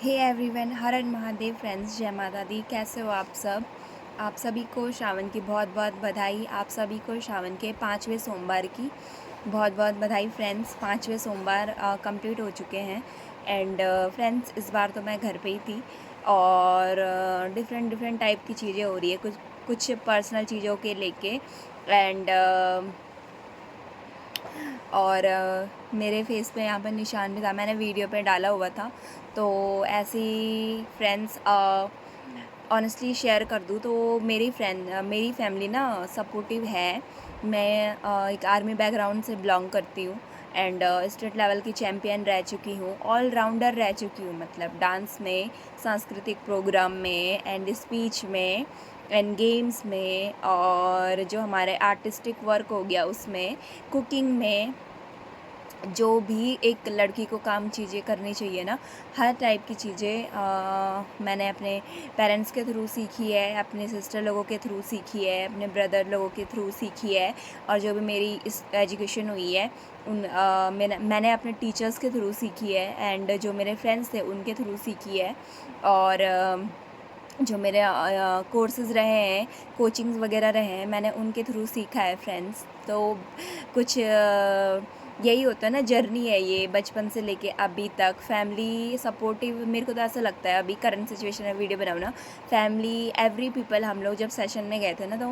Hey everyone, हर हर Mahadev friends, जय माता दी। कैसे हो आप सब? आप सभी को श्रावण की बहुत बहुत बधाई। आप सभी को श्रावण के 5वें सोमवार की बहुत बहुत बधाई फ्रेंड्स। 5वें सोमवार कंप्लीट हो चुके हैं। एंड फ्रेंड्स, इस बार तो मैं घर पे ही थी और डिफरेंट डिफरेंट टाइप की चीज़ें हो रही है, कुछ कुछ पर्सनल चीज़ों के लेके। एंड मेरे फेस पे यहाँ पर निशान भी था, मैंने वीडियो पे डाला हुआ था। तो ऐसे ही फ्रेंड्स, ऑनेस्टली शेयर कर दूँ तो मेरी फैमिली ना सपोर्टिव है। मैं एक आर्मी बैकग्राउंड से बिलोंग करती हूँ एंड स्टेट लेवल की चैम्पियन रह चुकी हूँ, ऑल राउंडर रह चुकी हूँ, मतलब डांस में, सांस्कृतिक प्रोग्राम में एंड स्पीच में एंड गेम्स में, और जो हमारे आर्टिस्टिक वर्क हो गया उसमें, कुकिंग में। जो भी एक लड़की को काम चीज़ें करनी चाहिए ना, हर टाइप की चीज़ें मैंने अपने पेरेंट्स के थ्रू सीखी है, अपने सिस्टर लोगों के थ्रू सीखी है, अपने ब्रदर लोगों के थ्रू सीखी है। और जो भी मेरी इस एजुकेशन हुई है मैंने अपने टीचर्स के थ्रू सीखी है एंड जो मेरे फ्रेंड्स थे उनके थ्रू सीखी है। और जो मेरे कोर्सेज़ रहे हैं, कोचिंग्स वगैरह रहे हैं, मैंने उनके थ्रू सीखा है फ्रेंड्स। तो कुछ यही होता है ना, जर्नी है ये, बचपन से लेके अभी तक फैमिली सपोर्टिव। मेरे को तो ऐसा लगता है अभी करंट सिचुएशन में वीडियो बनाऊँ ना, फैमिली एवरी पीपल। हम लोग जब सेशन में गए थे ना, तो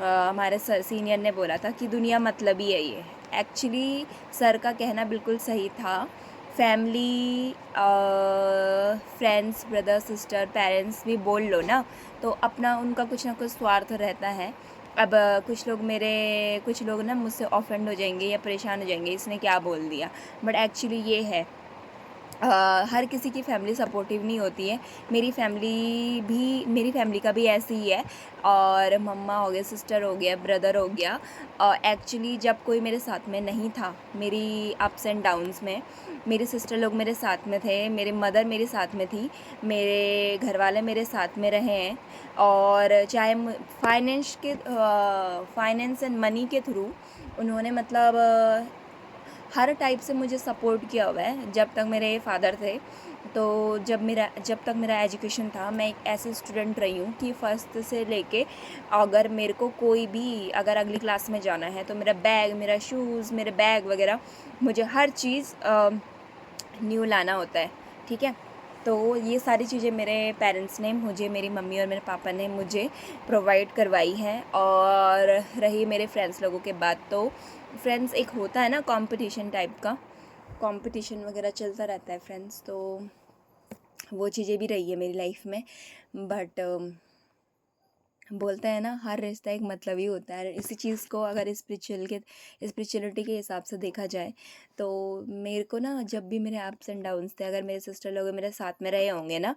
हमारे सीनियर ने बोला था कि दुनिया मतलबी है ये। एक्चुअली सर का कहना बिल्कुल सही था। Family, friends, brother sister, parents भी बोल लो ना, तो अपना उनका कुछ ना कुछ स्वार्थ रहता है। अब कुछ लोग ना मुझसे ऑफेंड हो जाएंगे या परेशान हो जाएंगे, इसने क्या बोल दिया, बट एक्चुअली ये है, हर किसी की फैमिली सपोर्टिव नहीं होती है। मेरी फैमिली का भी ऐसे ही है। और मम्मा हो गया, सिस्टर हो गया, ब्रदर हो गया। एक्चुअली जब कोई मेरे साथ में नहीं था, मेरी अप्स एंड डाउन्स में, मेरे सिस्टर लोग मेरे साथ में थे, मेरे मदर मेरे साथ में थी, मेरे घर वाले मेरे साथ में रहे हैं। और चाहे फाइनेंस एंड मनी के थ्रू उन्होंने, मतलब हर टाइप से मुझे सपोर्ट किया हुआ है जब तक मेरे फादर थे। तो जब तक मेरा एजुकेशन था, मैं एक ऐसी स्टूडेंट रही हूँ कि फर्स्ट से लेके, अगर मेरे को कोई भी अगर अगली क्लास में जाना है तो मेरा बैग, मेरा शूज़, मेरे बैग वगैरह, मुझे हर चीज़ न्यू लाना होता है। ठीक है, तो ये सारी चीज़ें मेरे पेरेंट्स ने मुझे, मेरी मम्मी और मेरे पापा ने मुझे प्रोवाइड करवाई हैं। और रही मेरे फ्रेंड्स लोगों के बात, तो फ्रेंड्स एक होता है ना कंपटीशन टाइप का, कंपटीशन वगैरह चलता रहता है फ्रेंड्स। तो वो चीज़ें भी रही है मेरी लाइफ में। बट बोलते हैं ना, हर रिश्ता एक मतलब ही होता है। इसी चीज़ को अगर स्पिरिचुअलिटी के हिसाब से देखा जाए, तो मेरे को ना, जब भी मेरे अप्स एंड डाउन्स थे, अगर मेरे सिस्टर लोग मेरे साथ में रहे होंगे ना,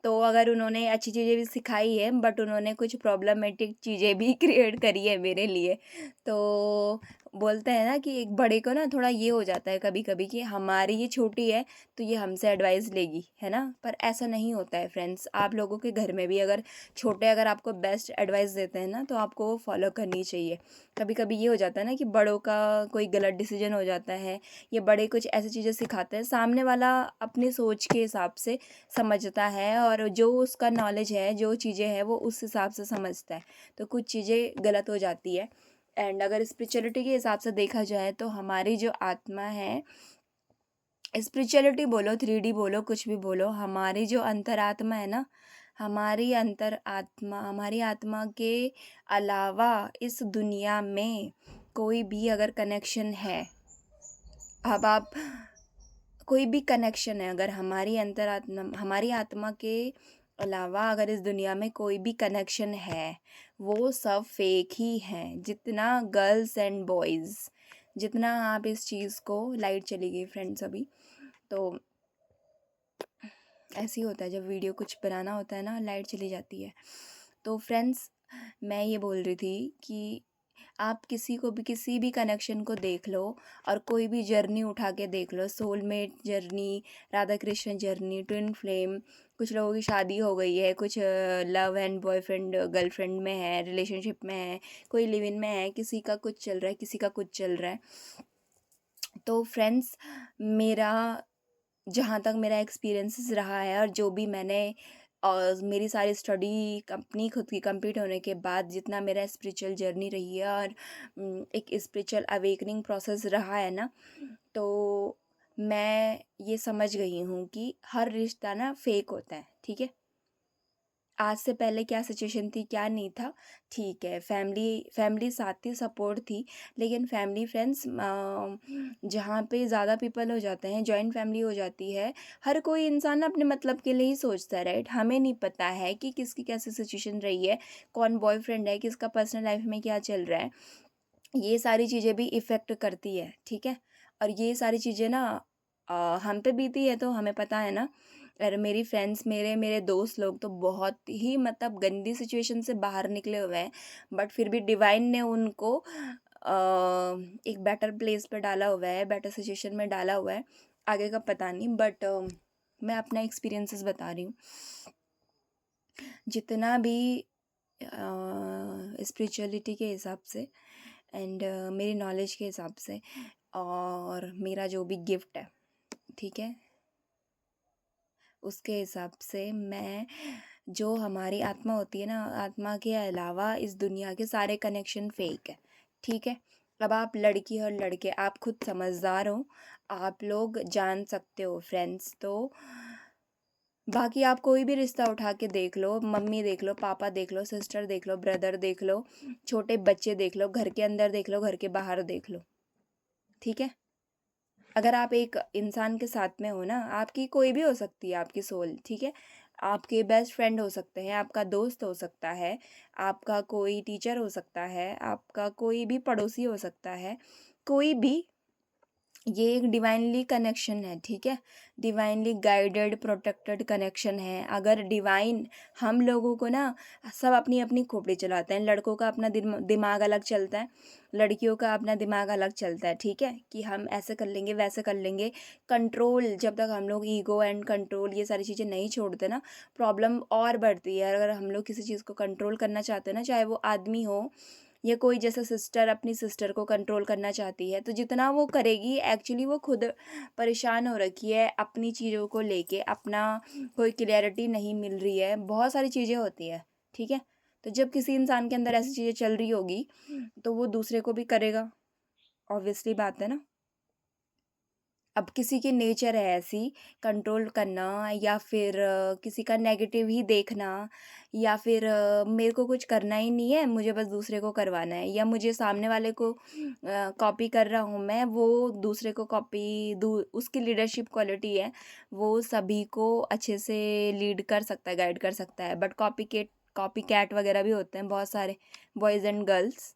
तो अगर उन्होंने अच्छी चीज़ें भी सिखाई है, बट उन्होंने कुछ प्रॉब्लमेटिक चीज़ें भी क्रिएट करी है मेरे लिए। तो बोलते हैं ना कि एक बड़े को ना थोड़ा ये हो जाता है कभी कभी कि हमारी ये छोटी है तो ये हमसे एडवाइस लेगी, है ना। पर ऐसा नहीं होता है फ्रेंड्स। आप लोगों के घर में भी अगर छोटे अगर आपको बेस्ट एडवाइस देते हैं ना, तो आपको वो फॉलो करनी चाहिए। कभी कभी ये हो जाता है ना कि बड़ों का कोई गलत डिसीजन हो जाता है, या बड़े कुछ ऐसी चीज़ें सिखाते हैं, सामने वाला अपनी सोच के हिसाब से समझता है, और जो उसका नॉलेज है, जो चीज़ें हैं, वो उस हिसाब से समझता है। तो कुछ चीज़ें गलत हो जाती है। एंड अगर स्पिरिचुअलिटी के हिसाब से देखा जाए, तो हमारी जो आत्मा है, स्पिरिचुअलिटी बोलो, 3D बोलो, कुछ भी बोलो, हमारी जो अंतरात्मा है ना, हमारी आत्मा के अलावा इस दुनिया में कोई भी अगर कनेक्शन है, अब आप, कोई भी कनेक्शन है, अगर हमारी आत्मा के अलावा अगर इस दुनिया में कोई भी कनेक्शन है, वो सब फेक ही है। जितना गर्ल्स एंड बॉयज़, जितना आप इस चीज़ को, लाइट चली गई फ्रेंड्स अभी। तो ऐसे ही होता है जब वीडियो कुछ बनाना होता है ना, लाइट चली जाती है। तो फ्रेंड्स, मैं ये बोल रही थी कि आप किसी भी कनेक्शन को देख लो, और कोई भी जर्नी उठा के देख लो, soulmate journey, Radha Krishna journey, twin flame. कुछ लोगों की शादी हो गई है, कुछ लव एंड बॉयफ्रेंड गर्लफ्रेंड में है, रिलेशनशिप में है, कोई लिव इन में है, किसी का कुछ चल रहा है, किसी का कुछ चल रहा है। तो फ्रेंड्स, मेरा जहाँ तक मेरा एक्सपीरियंसेस रहा है और जो भी मैंने मेरी सारी स्टडी अपनी खुद की कंप्लीट होने के बाद जितना मेरा स्पिरिचुअल जर्नी रही है और एक स्पिरिचुअल अवेकनिंग प्रोसेस रहा है ना, तो मैं ये समझ गई हूँ कि हर रिश्ता ना फेक होता है, ठीक है। आज से पहले क्या सिचुएशन थी, क्या नहीं था, ठीक है, फैमिली फैमिली साथ थी, सपोर्ट थी, लेकिन फैमिली फ्रेंड्स जहाँ पे ज़्यादा पीपल हो जाते हैं, जॉइंट फैमिली हो जाती है, हर कोई इंसान ना अपने मतलब के लिए ही सोचता है, राइट। हमें नहीं पता है कि किसकी कैसी सिचुएशन रही है, कौन बॉयफ्रेंड है, किसका पर्सनल लाइफ में क्या चल रहा है। ये सारी चीज़ें भी इफ़ेक्ट करती है, ठीक है। और ये सारी चीज़ें ना हम पे बीती है तो हमें पता है ना। और मेरी फ्रेंड्स, मेरे मेरे दोस्त लोग तो बहुत ही मतलब गंदी सिचुएशन से बाहर निकले हुए हैं, बट फिर भी डिवाइन ने उनको एक बेटर प्लेस पे डाला हुआ है, बेटर सिचुएशन में डाला हुआ है। आगे का पता नहीं, बट मैं अपना एक्सपीरियंसेस बता रही हूँ। जितना भी स्पिरिचुअलिटी के हिसाब से एंड मेरी नॉलेज के हिसाब से और मेरा जो भी गिफ्ट है, ठीक है, उसके हिसाब से मैं, जो हमारी आत्मा होती है ना, आत्मा के अलावा इस दुनिया के सारे कनेक्शन फेक है, ठीक है। अब आप लड़की और लड़के, आप खुद समझदार हो, आप लोग जान सकते हो फ्रेंड्स। तो बाकी आप कोई भी रिश्ता उठा के देख लो, मम्मी देख लो, पापा देख लो, सिस्टर देख लो, ब्रदर देख लो, छोटे बच्चे देख लो, घर के अंदर देख लो, घर के बाहर देख लो, ठीक है। अगर आप एक इंसान के साथ में हो ना, आपकी कोई भी हो सकती है आपकी सोल, ठीक है। आपके बेस्ट फ्रेंड हो सकते हैं, आपका दोस्त हो सकता है, आपका कोई टीचर हो सकता है, आपका कोई भी पड़ोसी हो सकता है, कोई भी। ये एक डिवाइनली कनेक्शन है, ठीक है। डिवाइनली गाइडेड प्रोटेक्टेड कनेक्शन है। अगर डिवाइन हम लोगों को ना, सब अपनी अपनी खोपड़ी चलाते हैं, लड़कों का अपना दिमाग अलग चलता है, लड़कियों का अपना दिमाग अलग चलता है, ठीक है, कि हम ऐसे कर लेंगे, वैसे कर लेंगे। कंट्रोल, जब तक हम लोग ईगो एंड कंट्रोल ये सारी चीज़ें नहीं छोड़ते ना, प्रॉब्लम और बढ़ती है। अगर हम लोग किसी चीज़ को कंट्रोल करना चाहते हैं ना, चाहे वो आदमी हो या कोई, जैसे सिस्टर अपनी सिस्टर को कंट्रोल करना चाहती है, तो जितना वो करेगी एक्चुअली वो खुद परेशान हो रखी है अपनी चीज़ों को लेके, अपना कोई क्लियरिटी नहीं मिल रही है, बहुत सारी चीज़ें होती है, ठीक है। तो जब किसी इंसान के अंदर ऐसी चीज़ें चल रही होगी तो वो दूसरे को भी करेगा, ऑब्वियसली बात है ना। अब किसी की नेचर है ऐसी, कंट्रोल करना, या फिर किसी का नेगेटिव ही देखना, या फिर मेरे को कुछ करना ही नहीं है, मुझे बस दूसरे को करवाना है, या मुझे सामने वाले को कॉपी कर रहा हूँ मैं, वो दूसरे को कॉपी दू उसकी लीडरशिप क्वालिटी है, वो सभी को अच्छे से लीड कर सकता है, गाइड कर सकता है। बट कॉपी कैट वगैरह भी होते हैं बहुत सारे, बॉयज़ एंड गर्ल्स।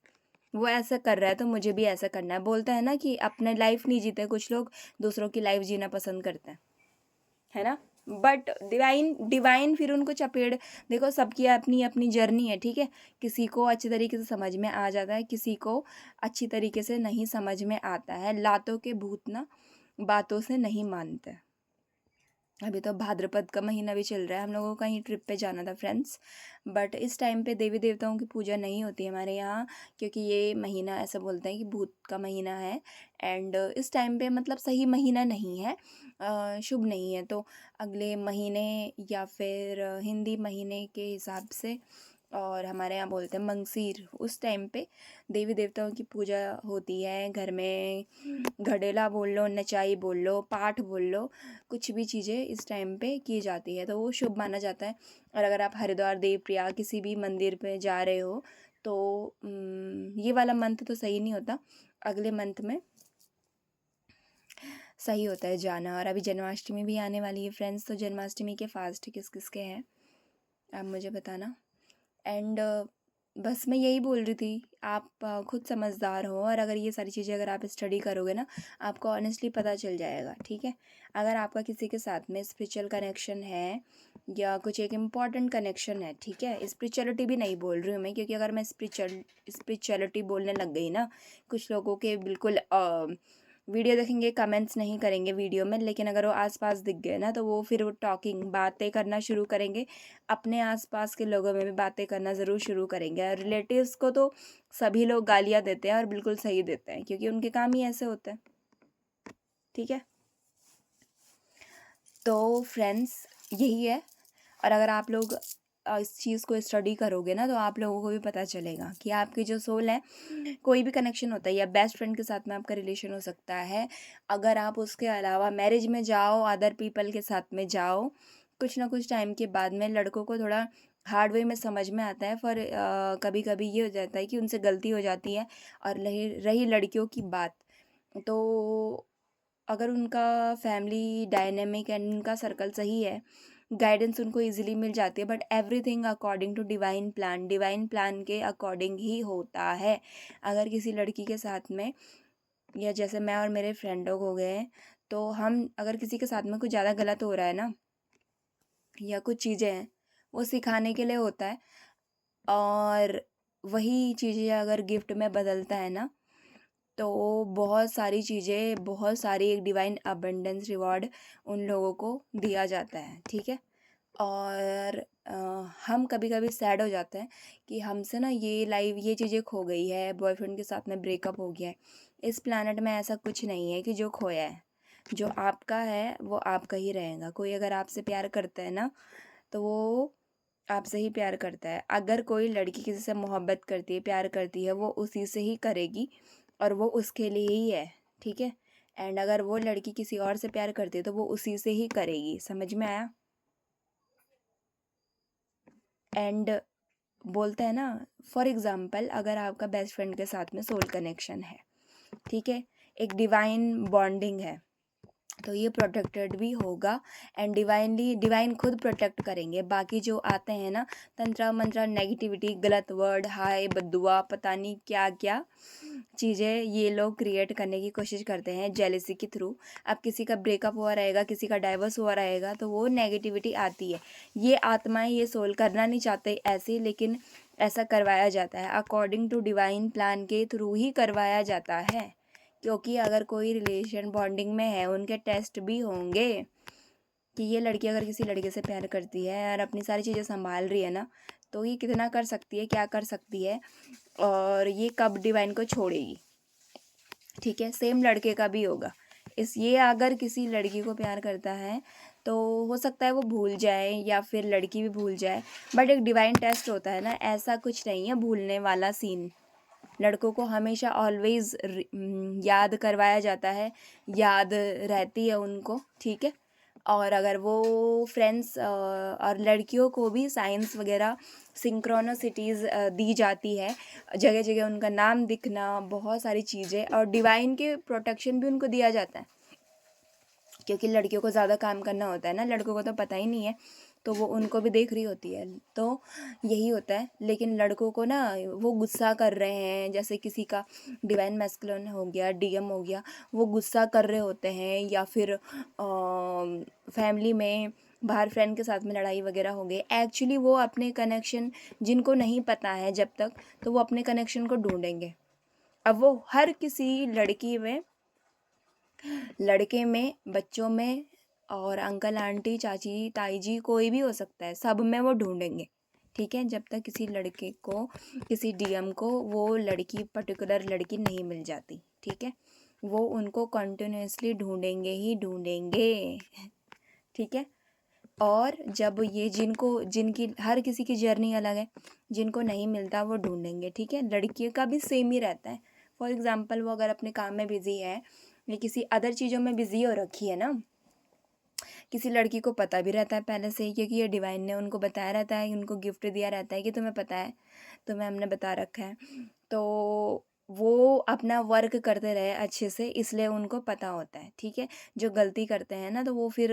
वो ऐसा कर रहा है तो मुझे भी ऐसा करना है, बोलता है ना कि अपने लाइफ नहीं जीते कुछ लोग, दूसरों की लाइफ जीना पसंद करते हैं, है ना। बट डिवाइन डिवाइन फिर उनको चपेड़, देखो सबकी अपनी अपनी जर्नी है, ठीक है। किसी को अच्छी तरीके से समझ में आ जाता है, किसी को अच्छी तरीके से नहीं समझ में आता है। लातों के भूत ना बातों से नहीं मानते। अभी तो भाद्रपद का महीना भी चल रहा है, हम लोगों को कहीं ट्रिप पे जाना था फ्रेंड्स, बट इस टाइम पे देवी देवताओं की पूजा नहीं होती है हमारे यहाँ, क्योंकि ये महीना ऐसा बोलते हैं कि भूत का महीना है। एंड इस टाइम पे मतलब सही महीना नहीं है, शुभ नहीं है। तो अगले महीने या फिर हिंदी महीने के हिसाब से, और हमारे यहाँ बोलते हैं मंगसीर, उस टाइम पे देवी देवताओं की पूजा होती है। घर में घड़ेला बोल लो, नचाई बोल लो, पाठ बोल लो, कुछ भी चीज़ें इस टाइम पे की जाती है, तो वो शुभ माना जाता है। और अगर आप हरिद्वार, देवप्रयाग किसी भी मंदिर पे जा रहे हो तो ये वाला मंथ तो सही नहीं होता, अगले मंथ में सही होता है जाना। और अभी जन्माष्टमी भी आने वाली है फ्रेंड्स, तो जन्माष्टमी के फास्ट किस किस के हैं आप मुझे बताना। एंड बस मैं यही बोल रही थी, आप खुद समझदार हो, और अगर ये सारी चीज़ें अगर आप स्टडी करोगे ना, आपको ऑनेस्टली पता चल जाएगा, ठीक है। अगर आपका किसी के साथ में स्पिरिचुअल कनेक्शन है या कुछ एक इम्पॉर्टेंट कनेक्शन है, ठीक है, स्पिरिचुअलिटी भी नहीं बोल रही हूँ मैं, क्योंकि अगर मैं स्पिरिचुअलिटी बोलने लग गई ना, कुछ लोगों के बिल्कुल वीडियो देखेंगे, कमेंट्स नहीं करेंगे वीडियो में, लेकिन अगर वो आसपास दिख गए ना, तो वो फिर वो टॉकिंग बातें करना शुरू करेंगे, अपने आसपास के लोगों में भी बातें करना ज़रूर शुरू करेंगे। और रिलेटिव्स को तो सभी लोग गालियाँ देते हैं, और बिल्कुल सही देते हैं, क्योंकि उनके काम ही ऐसे होते हैं, ठीक है। तो फ्रेंड्स यही है। और अगर आप लोग इस चीज़ को स्टडी करोगे ना, तो आप लोगों को भी पता चलेगा कि आपकी जो सोल है, कोई भी कनेक्शन होता है, या बेस्ट फ्रेंड के साथ में आपका रिलेशन हो सकता है। अगर आप उसके अलावा मैरिज में जाओ, अदर पीपल के साथ में जाओ, कुछ ना कुछ टाइम के बाद में लड़कों को थोड़ा हार्ड वे में समझ में आता है। फॉर कभी कभी ये हो जाता है कि उनसे गलती हो जाती है। और रही रही लड़कियों की बात, तो अगर उनका फैमिली डायनेमिक एंड उनका सर्कल सही है, गाइडेंस उनको इजीली मिल जाती है। But everything according to divine plan के अकॉर्डिंग ही होता है। अगर किसी लड़की के साथ में, या जैसे मैं और मेरे फ्रेंड लोग हो गए हैं, तो हम अगर किसी के साथ में कुछ ज़्यादा गलत हो रहा है ना, या कुछ चीज़ें हैं, वो सिखाने के लिए होता है। और वही चीज़ें अगर गिफ्ट में बदलता है ना, तो बहुत सारी चीज़ें, बहुत सारी एक डिवाइन अबंडेंस रिवॉर्ड उन लोगों को दिया जाता है, ठीक है। और हम कभी कभी सैड हो जाते हैं कि हमसे ना ये चीज़ें खो गई है, बॉयफ्रेंड के साथ में ब्रेकअप हो गया है। इस प्लानट में ऐसा कुछ नहीं है कि जो खोया है, जो आपका है वो आपका ही रहेगा। कोई अगर आपसे प्यार करता है ना, तो वो आपसे ही प्यार करता है। अगर कोई लड़की किसी से मोहब्बत करती है, प्यार करती है, वो उसी से ही करेगी, और वो उसके लिए ही है, ठीक है। एंड अगर वो लड़की किसी और से प्यार करती है, तो वो उसी से ही करेगी। समझ में आया? एंड बोलते हैं ना, फॉर एग्ज़ाम्पल अगर आपका बेस्ट फ्रेंड के साथ में सोल कनेक्शन है, ठीक है, एक डिवाइन बॉन्डिंग है, तो ये प्रोटेक्टेड भी होगा। एंड डिवाइन खुद प्रोटेक्ट करेंगे। बाकी जो आते हैं ना, तंत्रा मंत्रा, नेगेटिविटी, गलत वर्ड, हाय बद्दुआ, पता नहीं क्या क्या चीज़ें ये लोग क्रिएट करने की कोशिश करते हैं जेलिसी के थ्रू। अब किसी का ब्रेकअप हुआ रहेगा, किसी का डाइवर्स हुआ रहेगा, तो वो नेगेटिविटी आती है। ये आत्माएं ये सोल करना नहीं चाहते ऐसे, लेकिन ऐसा करवाया जाता है। अकॉर्डिंग टू डिवाइन प्लान के थ्रू ही करवाया जाता है। क्योंकि अगर कोई रिलेशन बॉन्डिंग में है, उनके टेस्ट भी होंगे कि ये लड़की अगर किसी लड़के से प्यार करती है और अपनी सारी चीज़ें संभाल रही है ना, तो ये कितना कर सकती है, क्या कर सकती है, और ये कब डिवाइन को छोड़ेगी, ठीक है। सेम लड़के का भी होगा। ये अगर किसी लड़की को प्यार करता है, तो हो सकता है वो भूल जाए, या फिर लड़की भी भूल जाए। बट एक डिवाइन टेस्ट होता है ना, ऐसा कुछ नहीं है भूलने वाला सीन। लड़कों को हमेशा ऑलवेज याद करवाया जाता है, याद रहती है उनको, ठीक है। और अगर वो फ्रेंड्स, और लड़कियों को भी साइंस वगैरह, सिंक्रोनोसिटीज़ दी जाती है, जगह जगह उनका नाम दिखना, बहुत सारी चीज़ें, और डिवाइन के प्रोटेक्शन भी उनको दिया जाता है। क्योंकि लड़कियों को ज़्यादा काम करना होता है ना, लड़कों को तो पता ही नहीं है, तो वो उनको भी देख रही होती है, तो यही होता है। लेकिन लड़कों को ना, वो गुस्सा कर रहे हैं, जैसे किसी का डिवाइन मैस्कुलिन हो गया, डीएम हो गया, वो गुस्सा कर रहे होते हैं, या फिर फैमिली में बाहर फ्रेंड के साथ में लड़ाई वगैरह हो गई, एक्चुअली वो अपने कनेक्शन, जिनको नहीं पता है जब तक, तो वो अपने कनेक्शन को ढूंढेंगे। अब वो हर किसी लड़की में, लड़के में, बच्चों में, और अंकल आंटी चाची ताई जी, कोई भी हो सकता है, सब में वो ढूंढेंगे, ठीक है। जब तक किसी लड़के को, किसी डीएम को वो लड़की, पर्टिकुलर लड़की नहीं मिल जाती, ठीक है, वो उनको कंटिन्यूसली ढूंढेंगे ही ढूंढेंगे, ठीक है। और जब ये जिनकी हर किसी की जर्नी अलग है, जिनको नहीं मिलता वो ढूंढेंगे, ठीक है। लड़कियों का भी सेम ही रहता है। फॉर एग्जाम्पल वो अगर अपने काम में बिजी है, या किसी अदर चीज़ों में बिजी हो रखी है ना, किसी लड़की को पता भी रहता है पहले से ही, क्योंकि ये डिवाइन ने उनको बताया रहता है, उनको गिफ्ट दिया रहता है कि तुम्हें पता है, तुम्हें हमने बता रखा है, तो वो अपना वर्क करते रहे अच्छे से, इसलिए उनको पता होता है, ठीक है। जो गलती करते हैं ना, तो वो फिर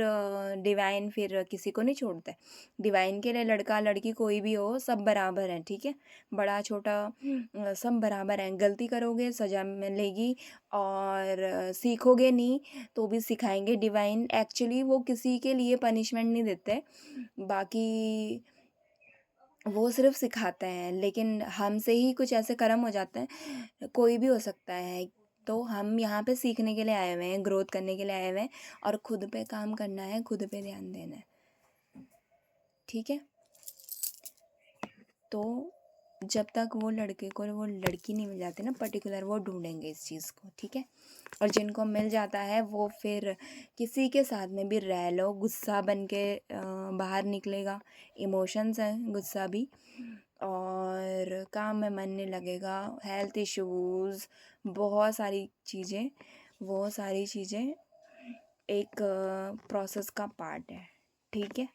डिवाइन फिर किसी को नहीं छोड़ता है। डिवाइन के लिए लड़का लड़की कोई भी हो, सब बराबर हैं, ठीक है। बड़ा छोटा सब बराबर हैं। गलती करोगे सज़ा मिलेगी, और सीखोगे नहीं तो भी सिखाएंगे। डिवाइन एक्चुअली वो किसी के लिए पनिशमेंट नहीं देते, बाकी वो सिर्फ सिखाते हैं। लेकिन हमसे ही कुछ ऐसे कर्म हो जाते हैं, कोई भी हो सकता है। तो हम यहाँ पे सीखने के लिए आए हुए हैं, ग्रोथ करने के लिए आए हुए हैं, और खुद पे काम करना है, खुद पे ध्यान देना है, ठीक है। तो जब तक वो लड़के को वो लड़की नहीं मिल जाती ना पर्टिकुलर, वो ढूंढेंगे इस चीज़ को, ठीक है। और जिनको मिल जाता है वो फिर किसी के साथ में भी रह लो, गुस्सा बन के बाहर निकलेगा। इमोशंस हैं गुस्सा भी, और काम में मन नहीं लगेगा, हेल्थ इश्यूज़, बहुत सारी चीज़ें, वो सारी चीज़ें एक प्रोसेस का पार्ट है, ठीक है।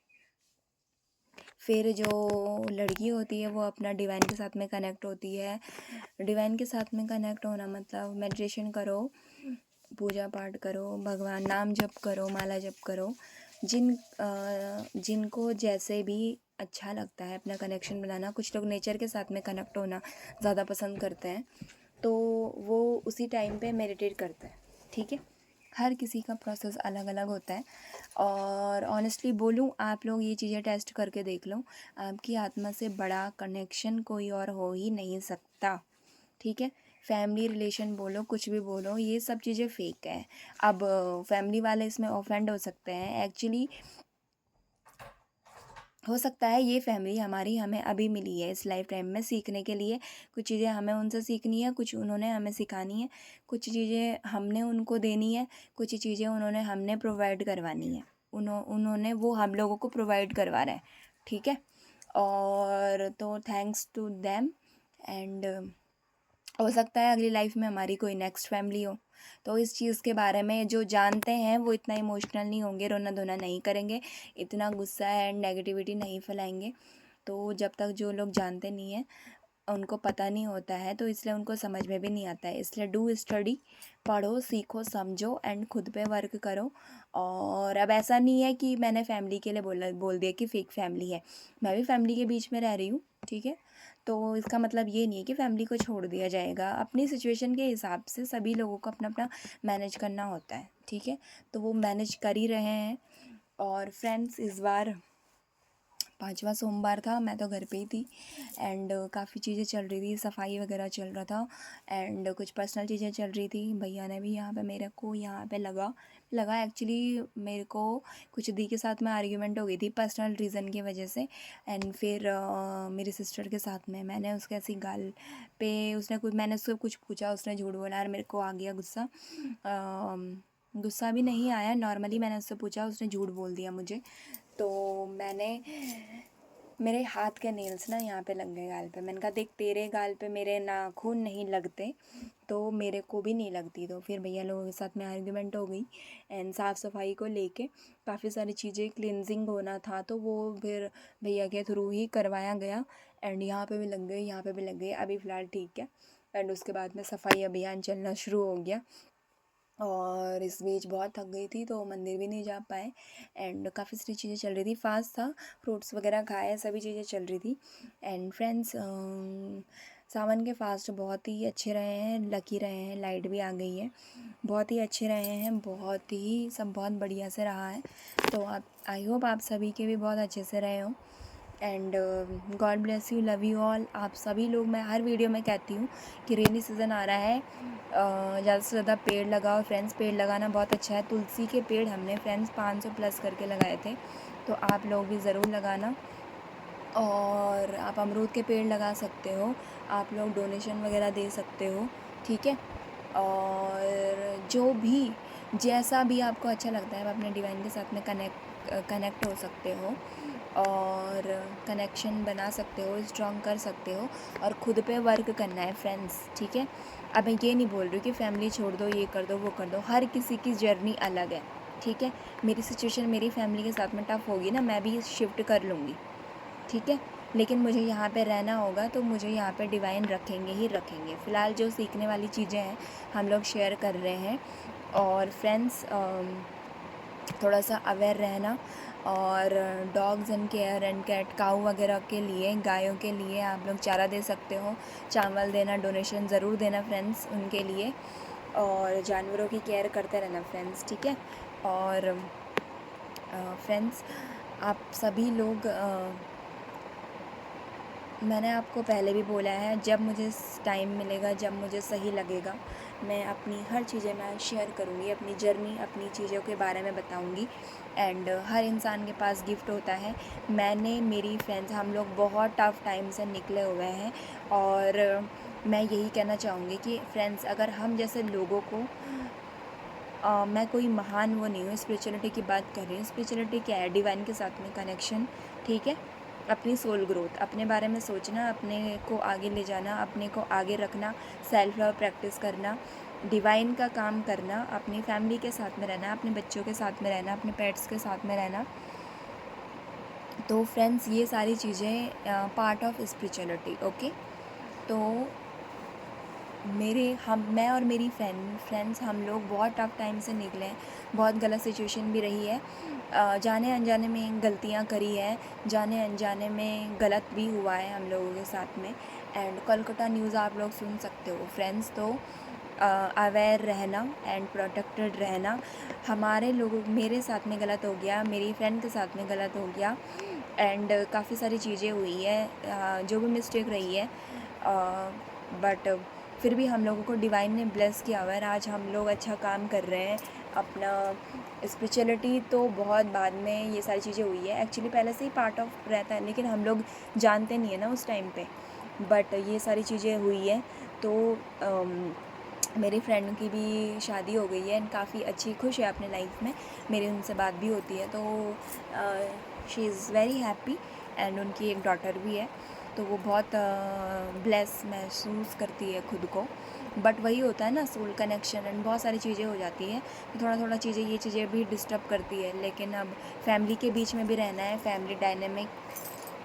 फिर जो लड़की होती है वो अपना डिवाइन के साथ में कनेक्ट होती है। डिवाइन के साथ में कनेक्ट होना मतलब मेडिटेशन करो, पूजा पाठ करो, भगवान नाम जप करो, माला जप करो। जिनको जैसे भी अच्छा लगता है अपना कनेक्शन बनाना, कुछ लोग नेचर के साथ में कनेक्ट होना ज़्यादा पसंद करते हैं, तो वो उसी टाइम पे मेडिटेट करते हैं, ठीक है। हर किसी का प्रोसेस अलग अलग होता है। और ऑनेस्टली बोलूँ, आप लोग ये चीज़ें टेस्ट करके देख लो, आपकी आत्मा से बड़ा कनेक्शन कोई और हो ही नहीं सकता, ठीक है। फैमिली रिलेशन बोलो, कुछ भी बोलो, ये सब चीज़ें फेक है। अब फैमिली वाले इसमें ऑफेंड हो सकते हैं, एक्चुअली हो सकता है ये फैमिली हमारी हमें अभी मिली है इस लाइफ टाइम में सीखने के लिए। कुछ चीज़ें हमें उनसे सीखनी है, कुछ उन्होंने हमें सिखानी है, कुछ चीज़ें हमने उनको देनी है, कुछ चीज़ें उन्होंने हमने प्रोवाइड करवानी है। उन्होंने वो हम लोगों को प्रोवाइड करवा रहे हैं, ठीक है। और तो थैंक्स टू देम, एंड हो सकता है अगली लाइफ में हमारी कोई नेक्स्ट फैमिली हो। तो इस चीज़ के बारे में जो जानते हैं वो इतना इमोशनल नहीं होंगे, रोना धोना नहीं करेंगे, इतना गुस्सा एंड नेगेटिविटी नहीं फैलाएंगे। तो जब तक जो लोग जानते नहीं हैं उनको पता नहीं होता है, तो इसलिए उनको समझ में भी नहीं आता है। इसलिए डू स्टडी, पढ़ो, सीखो, समझो एंड खुद पे वर्क करो। और अब ऐसा नहीं है कि मैंने फैमिली के लिए बोल दिया कि फेक फैमिली है, मैं भी फैमिली के बीच में रह रही हूँ, ठीक है। तो इसका मतलब ये नहीं है कि फैमिली को छोड़ दिया जाएगा। अपनी सिचुएशन के हिसाब से सभी लोगों को अपना अपना मैनेज करना होता है, ठीक है। तो वो मैनेज कर ही रहे हैं। और फ्रेंड्स, इस बार 5वां सोमवार था, मैं तो घर पे ही थी, एंड काफ़ी चीज़ें चल रही थी, सफाई वगैरह चल रहा था, एंड कुछ पर्सनल चीज़ें चल रही थी। भैया ने भी यहाँ पे मेरे को यहाँ पे लगा एक्चुअली मेरे को कुछ दी के साथ में आर्ग्यूमेंट हो गई थी पर्सनल रीज़न की वजह से। एंड फिर मेरी सिस्टर के साथ में मैंने उसके ऐसी गाल पे मैंने उससे कुछ पूछा, उसने झूठ बोला और मेरे को आ गया गुस्सा। गुस्सा भी नहीं आया, नॉर्मली मैंने उससे पूछा, उसने झूठ बोल दिया मुझे। तो मेरे हाथ के नेल्स ना यहाँ पे लग गए गाल पे। मैंने कहा देख, तेरे गाल पे मेरे नाखून नहीं लगते तो मेरे को भी नहीं लगती। तो फिर भैया लोगों के साथ में आर्ग्यूमेंट हो गई, एंड साफ़ सफाई को लेके काफ़ी सारी चीज़ें क्लिनजिंग होना था, तो वो फिर भैया के थ्रू ही करवाया गया। एंड यहाँ पे भी लग गई, यहाँ पे भी लग गई, अभी फ़िलहाल ठीक है। एंड उसके बाद में सफाई अभियान चलना शुरू हो गया। और इस बीच बहुत थक गई थी तो मंदिर भी नहीं जा पाए, एंड काफ़ी सारी चीज़ें चल रही थी, फास्ट था, फ्रूट्स वगैरह खाए, सभी चीज़ें चल रही थी। एंड फ्रेंड्स, सावन के फास्ट बहुत ही अच्छे रहे हैं, लकी रहे हैं, लाइट भी आ गई है, बहुत ही अच्छे रहे हैं, बहुत ही सब बहुत बढ़िया से रहा है। तो आप, आई होप आप सभी के भी बहुत अच्छे से रहे हो। And God bless you, love you all. आप सभी लोग, मैं हर वीडियो में कहती हूँ कि रेनी सीज़न आ रहा है, ज़्यादा से ज़्यादा पेड़ लगाओ फ्रेंड्स। पेड़ लगाना बहुत अच्छा है। तुलसी के पेड़ हमने फ्रेंड्स 500 प्लस करके लगाए थे, तो आप लोग भी ज़रूर लगाना। और आप अमरूद के पेड़ लगा सकते हो, आप लोग डोनेशन वगैरह दे सकते हो, ठीक है। और जो भी जैसा भी आपको अच्छा लगता है, आप अपने डिवाइन के साथ में कनेक्ट हो सकते हो और कनेक्शन बना सकते हो, स्ट्रॉन्ग कर सकते हो, और ख़ुद पे वर्क करना है फ्रेंड्स, ठीक है। अब मैं ये नहीं बोल रही हूँ कि फैमिली छोड़ दो, ये कर दो, वो कर दो, हर किसी की जर्नी अलग है, ठीक है। मेरी सिचुएशन मेरी फैमिली के साथ में टफ़ होगी ना, मैं भी शिफ्ट कर लूँगी, ठीक है। लेकिन मुझे यहाँ पे रहना होगा, तो मुझे यहाँ पे डिवाइन रखेंगे ही रखेंगे। फ़िलहाल जो सीखने वाली चीज़ें हैं हम लोग शेयर कर रहे हैं। और फ्रेंड्स, थोड़ा सा अवेयर रहना। और dogs and care and cat cow वगैरह के लिए, गायों के लिए आप लोग चारा दे सकते हो, चावल देना, डोनेशन ज़रूर देना फ्रेंड्स उनके लिए। और जानवरों की केयर करते रहना फ्रेंड्स, ठीक है। और फ्रेंड्स, आप सभी लोग, मैंने आपको पहले भी बोला है, जब मुझे टाइम मिलेगा, जब मुझे सही लगेगा, मैं अपनी हर चीज़ें मैं शेयर करूँगी, अपनी जर्नी, अपनी चीज़ों के बारे में बताऊँगी। एंड हर इंसान के पास गिफ्ट होता है। मैंने, मेरी फ्रेंड्स, हम लोग बहुत टफ़ टाइम से निकले हुए हैं और मैं यही कहना चाहूँगी कि फ्रेंड्स, अगर हम जैसे लोगों को मैं कोई महान वो नहीं हूँ, स्पिरिचुअलिटी की बात कर रही हूँ। स्पिरिचुअलिटी क्या है? डिवाइन के साथ में कनेक्शन, ठीक है? अपनी सोल ग्रोथ, अपने बारे में सोचना, अपने को आगे ले जाना, अपने को आगे रखना, सेल्फ लव प्रैक्टिस करना, डिवाइन का काम करना, अपनी फैमिली के साथ में रहना, अपने बच्चों के साथ में रहना, अपने पेट्स के साथ में रहना। तो फ्रेंड्स, ये सारी चीज़ें पार्ट ऑफ स्पिरिचुअलिटी, ओके? तो मैं और मेरी फ्रेंड्स हम लोग बहुत टफ़ टाइम से निकले हैं। बहुत गलत सिचुएशन भी रही है, जाने अनजाने में गलतियां करी है, जाने अनजाने में गलत भी हुआ है हम लोगों के साथ में। एंड कोलकाता न्यूज़ आप लोग सुन सकते हो फ्रेंड्स। तो अवेयर रहना एंड प्रोटेक्टेड रहना। हमारे लोगों, मेरे साथ में गलत हो गया, मेरी फ्रेंड के साथ में गलत हो गया एंड काफ़ी सारी चीज़ें हुई है, जो भी मिस्टेक रही है, बट फिर भी हम लोगों को डिवाइन ने ब्लेस किया हुआ है। आज हम लोग अच्छा काम कर रहे हैं। अपना स्पिरिचुअलिटी तो बहुत बाद में ये सारी चीज़ें हुई है, एक्चुअली पहले से ही पार्ट ऑफ रहता है, लेकिन हम लोग जानते नहीं है ना उस टाइम पे, बट ये सारी चीज़ें हुई है। तो मेरी फ्रेंड की भी शादी हो गई है एंड काफ़ी अच्छी खुश है अपने लाइफ में। मेरी उनसे बात भी होती है, तो she is very happy and उनकी एक डॉटर भी है। तो वो बहुत ब्लेस महसूस करती है खुद को। बट वही होता है ना, सोल कनेक्शन एंड बहुत सारी चीज़ें हो जाती है, तो थोड़ा थोड़ा चीज़ें, ये चीज़ें भी डिस्टर्ब करती है। लेकिन अब फैमिली के बीच में भी रहना है, फैमिली डायनेमिक,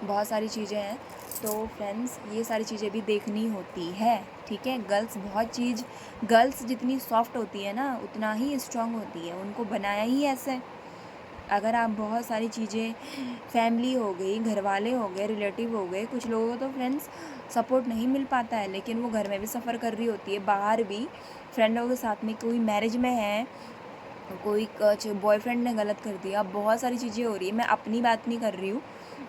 बहुत सारी चीज़ें हैं। तो फ्रेंड्स, ये सारी चीज़ें भी देखनी होती है, ठीक है? गर्ल्स जितनी सॉफ्ट होती है ना, उतना ही स्ट्रांग होती है, उनको बनाया ही ऐसे। अगर आप बहुत सारी चीज़ें, फैमिली हो गई, घर वाले हो गए, रिलेटिव हो गए, कुछ लोगों को तो फ्रेंड्स सपोर्ट नहीं मिल पाता है, लेकिन वो घर में भी सफ़र कर रही होती है, बाहर भी फ्रेंड लोगों के साथ में, कोई मैरिज में है, कोई बॉयफ्रेंड ने गलत कर दिया, बहुत सारी चीज़ें हो रही है। मैं अपनी बात नहीं कर रही हूँ,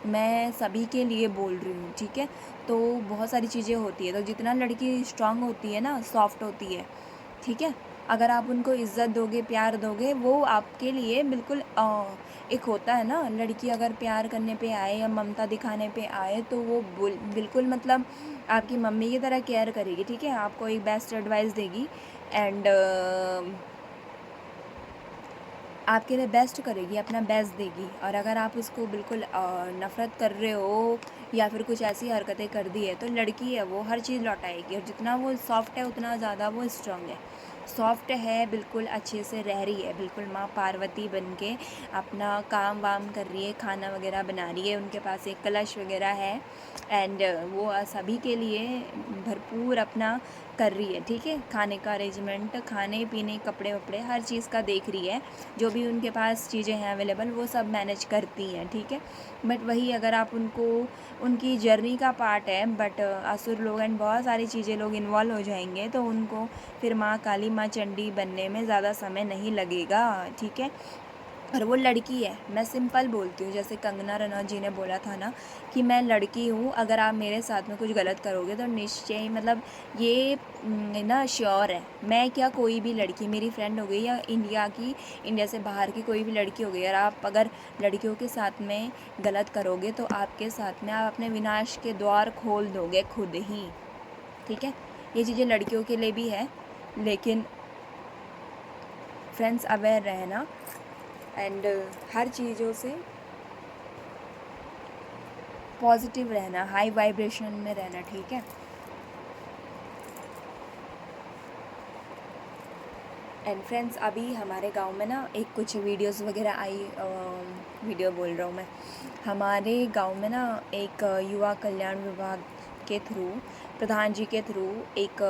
मैं सभी के लिए बोल रही हूँ, ठीक है? तो बहुत सारी चीज़ें होती है। तो जितना लड़की स्ट्रांग होती है ना, सॉफ्ट होती है, ठीक है? अगर आप उनको इज़्ज़त दोगे, प्यार दोगे, वो आपके लिए बिल्कुल एक होता है ना, लड़की अगर प्यार करने पे आए या ममता दिखाने पे आए, तो वो बिल्कुल मतलब आपकी मम्मी की तरह केयर करेगी, ठीक है? आपको एक बेस्ट एडवाइस देगी एंड आपके लिए बेस्ट करेगी, अपना बेस्ट देगी। और अगर आप उसको बिल्कुल नफ़रत कर रहे हो या फिर कुछ ऐसी हरकतें कर दी है, तो लड़की है वो हर चीज़ लौटाएगी। और जितना वो सॉफ्ट है, उतना ज़्यादा वो स्ट्रांग है। सॉफ्ट है, बिल्कुल अच्छे से रह रही है, बिल्कुल माँ पार्वती बन के अपना काम वाम कर रही है, खाना वगैरह बना रही है, उनके पास एक कलश वगैरह है एंड वो सभी के लिए भरपूर अपना कर रही है, ठीक है? खाने का अरेंजमेंट, खाने पीने, कपड़े वपड़े, हर चीज़ का देख रही है। जो भी उनके पास चीज़ें हैं अवेलेबल, वो सब मैनेज करती हैं, ठीक है? बट वही, अगर आप उनको, उनकी जर्नी का पार्ट है, बट असुर लोग एंड बहुत सारी चीज़ें लोग इन्वॉल्व हो जाएंगे, तो उनको फिर माँ काली, माँ चंडी बनने में ज़्यादा समय नहीं लगेगा, ठीक है? और वो लड़की है, मैं सिंपल बोलती हूँ, जैसे कंगना रनौत जी ने बोला था ना कि मैं लड़की हूँ, अगर आप मेरे साथ में कुछ गलत करोगे तो निश्चय ही, मतलब ये ना श्योर है। मैं क्या, कोई भी लड़की, मेरी फ्रेंड हो गई या इंडिया से बाहर की कोई भी लड़की हो गई, और आप अगर लड़कियों के साथ में गलत करोगे, तो आपके साथ में आप अपने विनाश के द्वार खोल दोगे खुद ही, ठीक है? ये चीज़ें लड़कियों के लिए भी है, लेकिन फ्रेंड्स, अवेयर रहना एंड हर चीज़ों से पॉजिटिव रहना, हाई वाइब्रेशन में रहना, ठीक है? एंड फ्रेंड्स, अभी हमारे गांव में ना एक कुछ वीडियोस वगैरह आई, वीडियो बोल रहा हूँ मैं, हमारे गांव में ना एक युवा कल्याण विभाग के थ्रू, प्रधान जी के थ्रू एक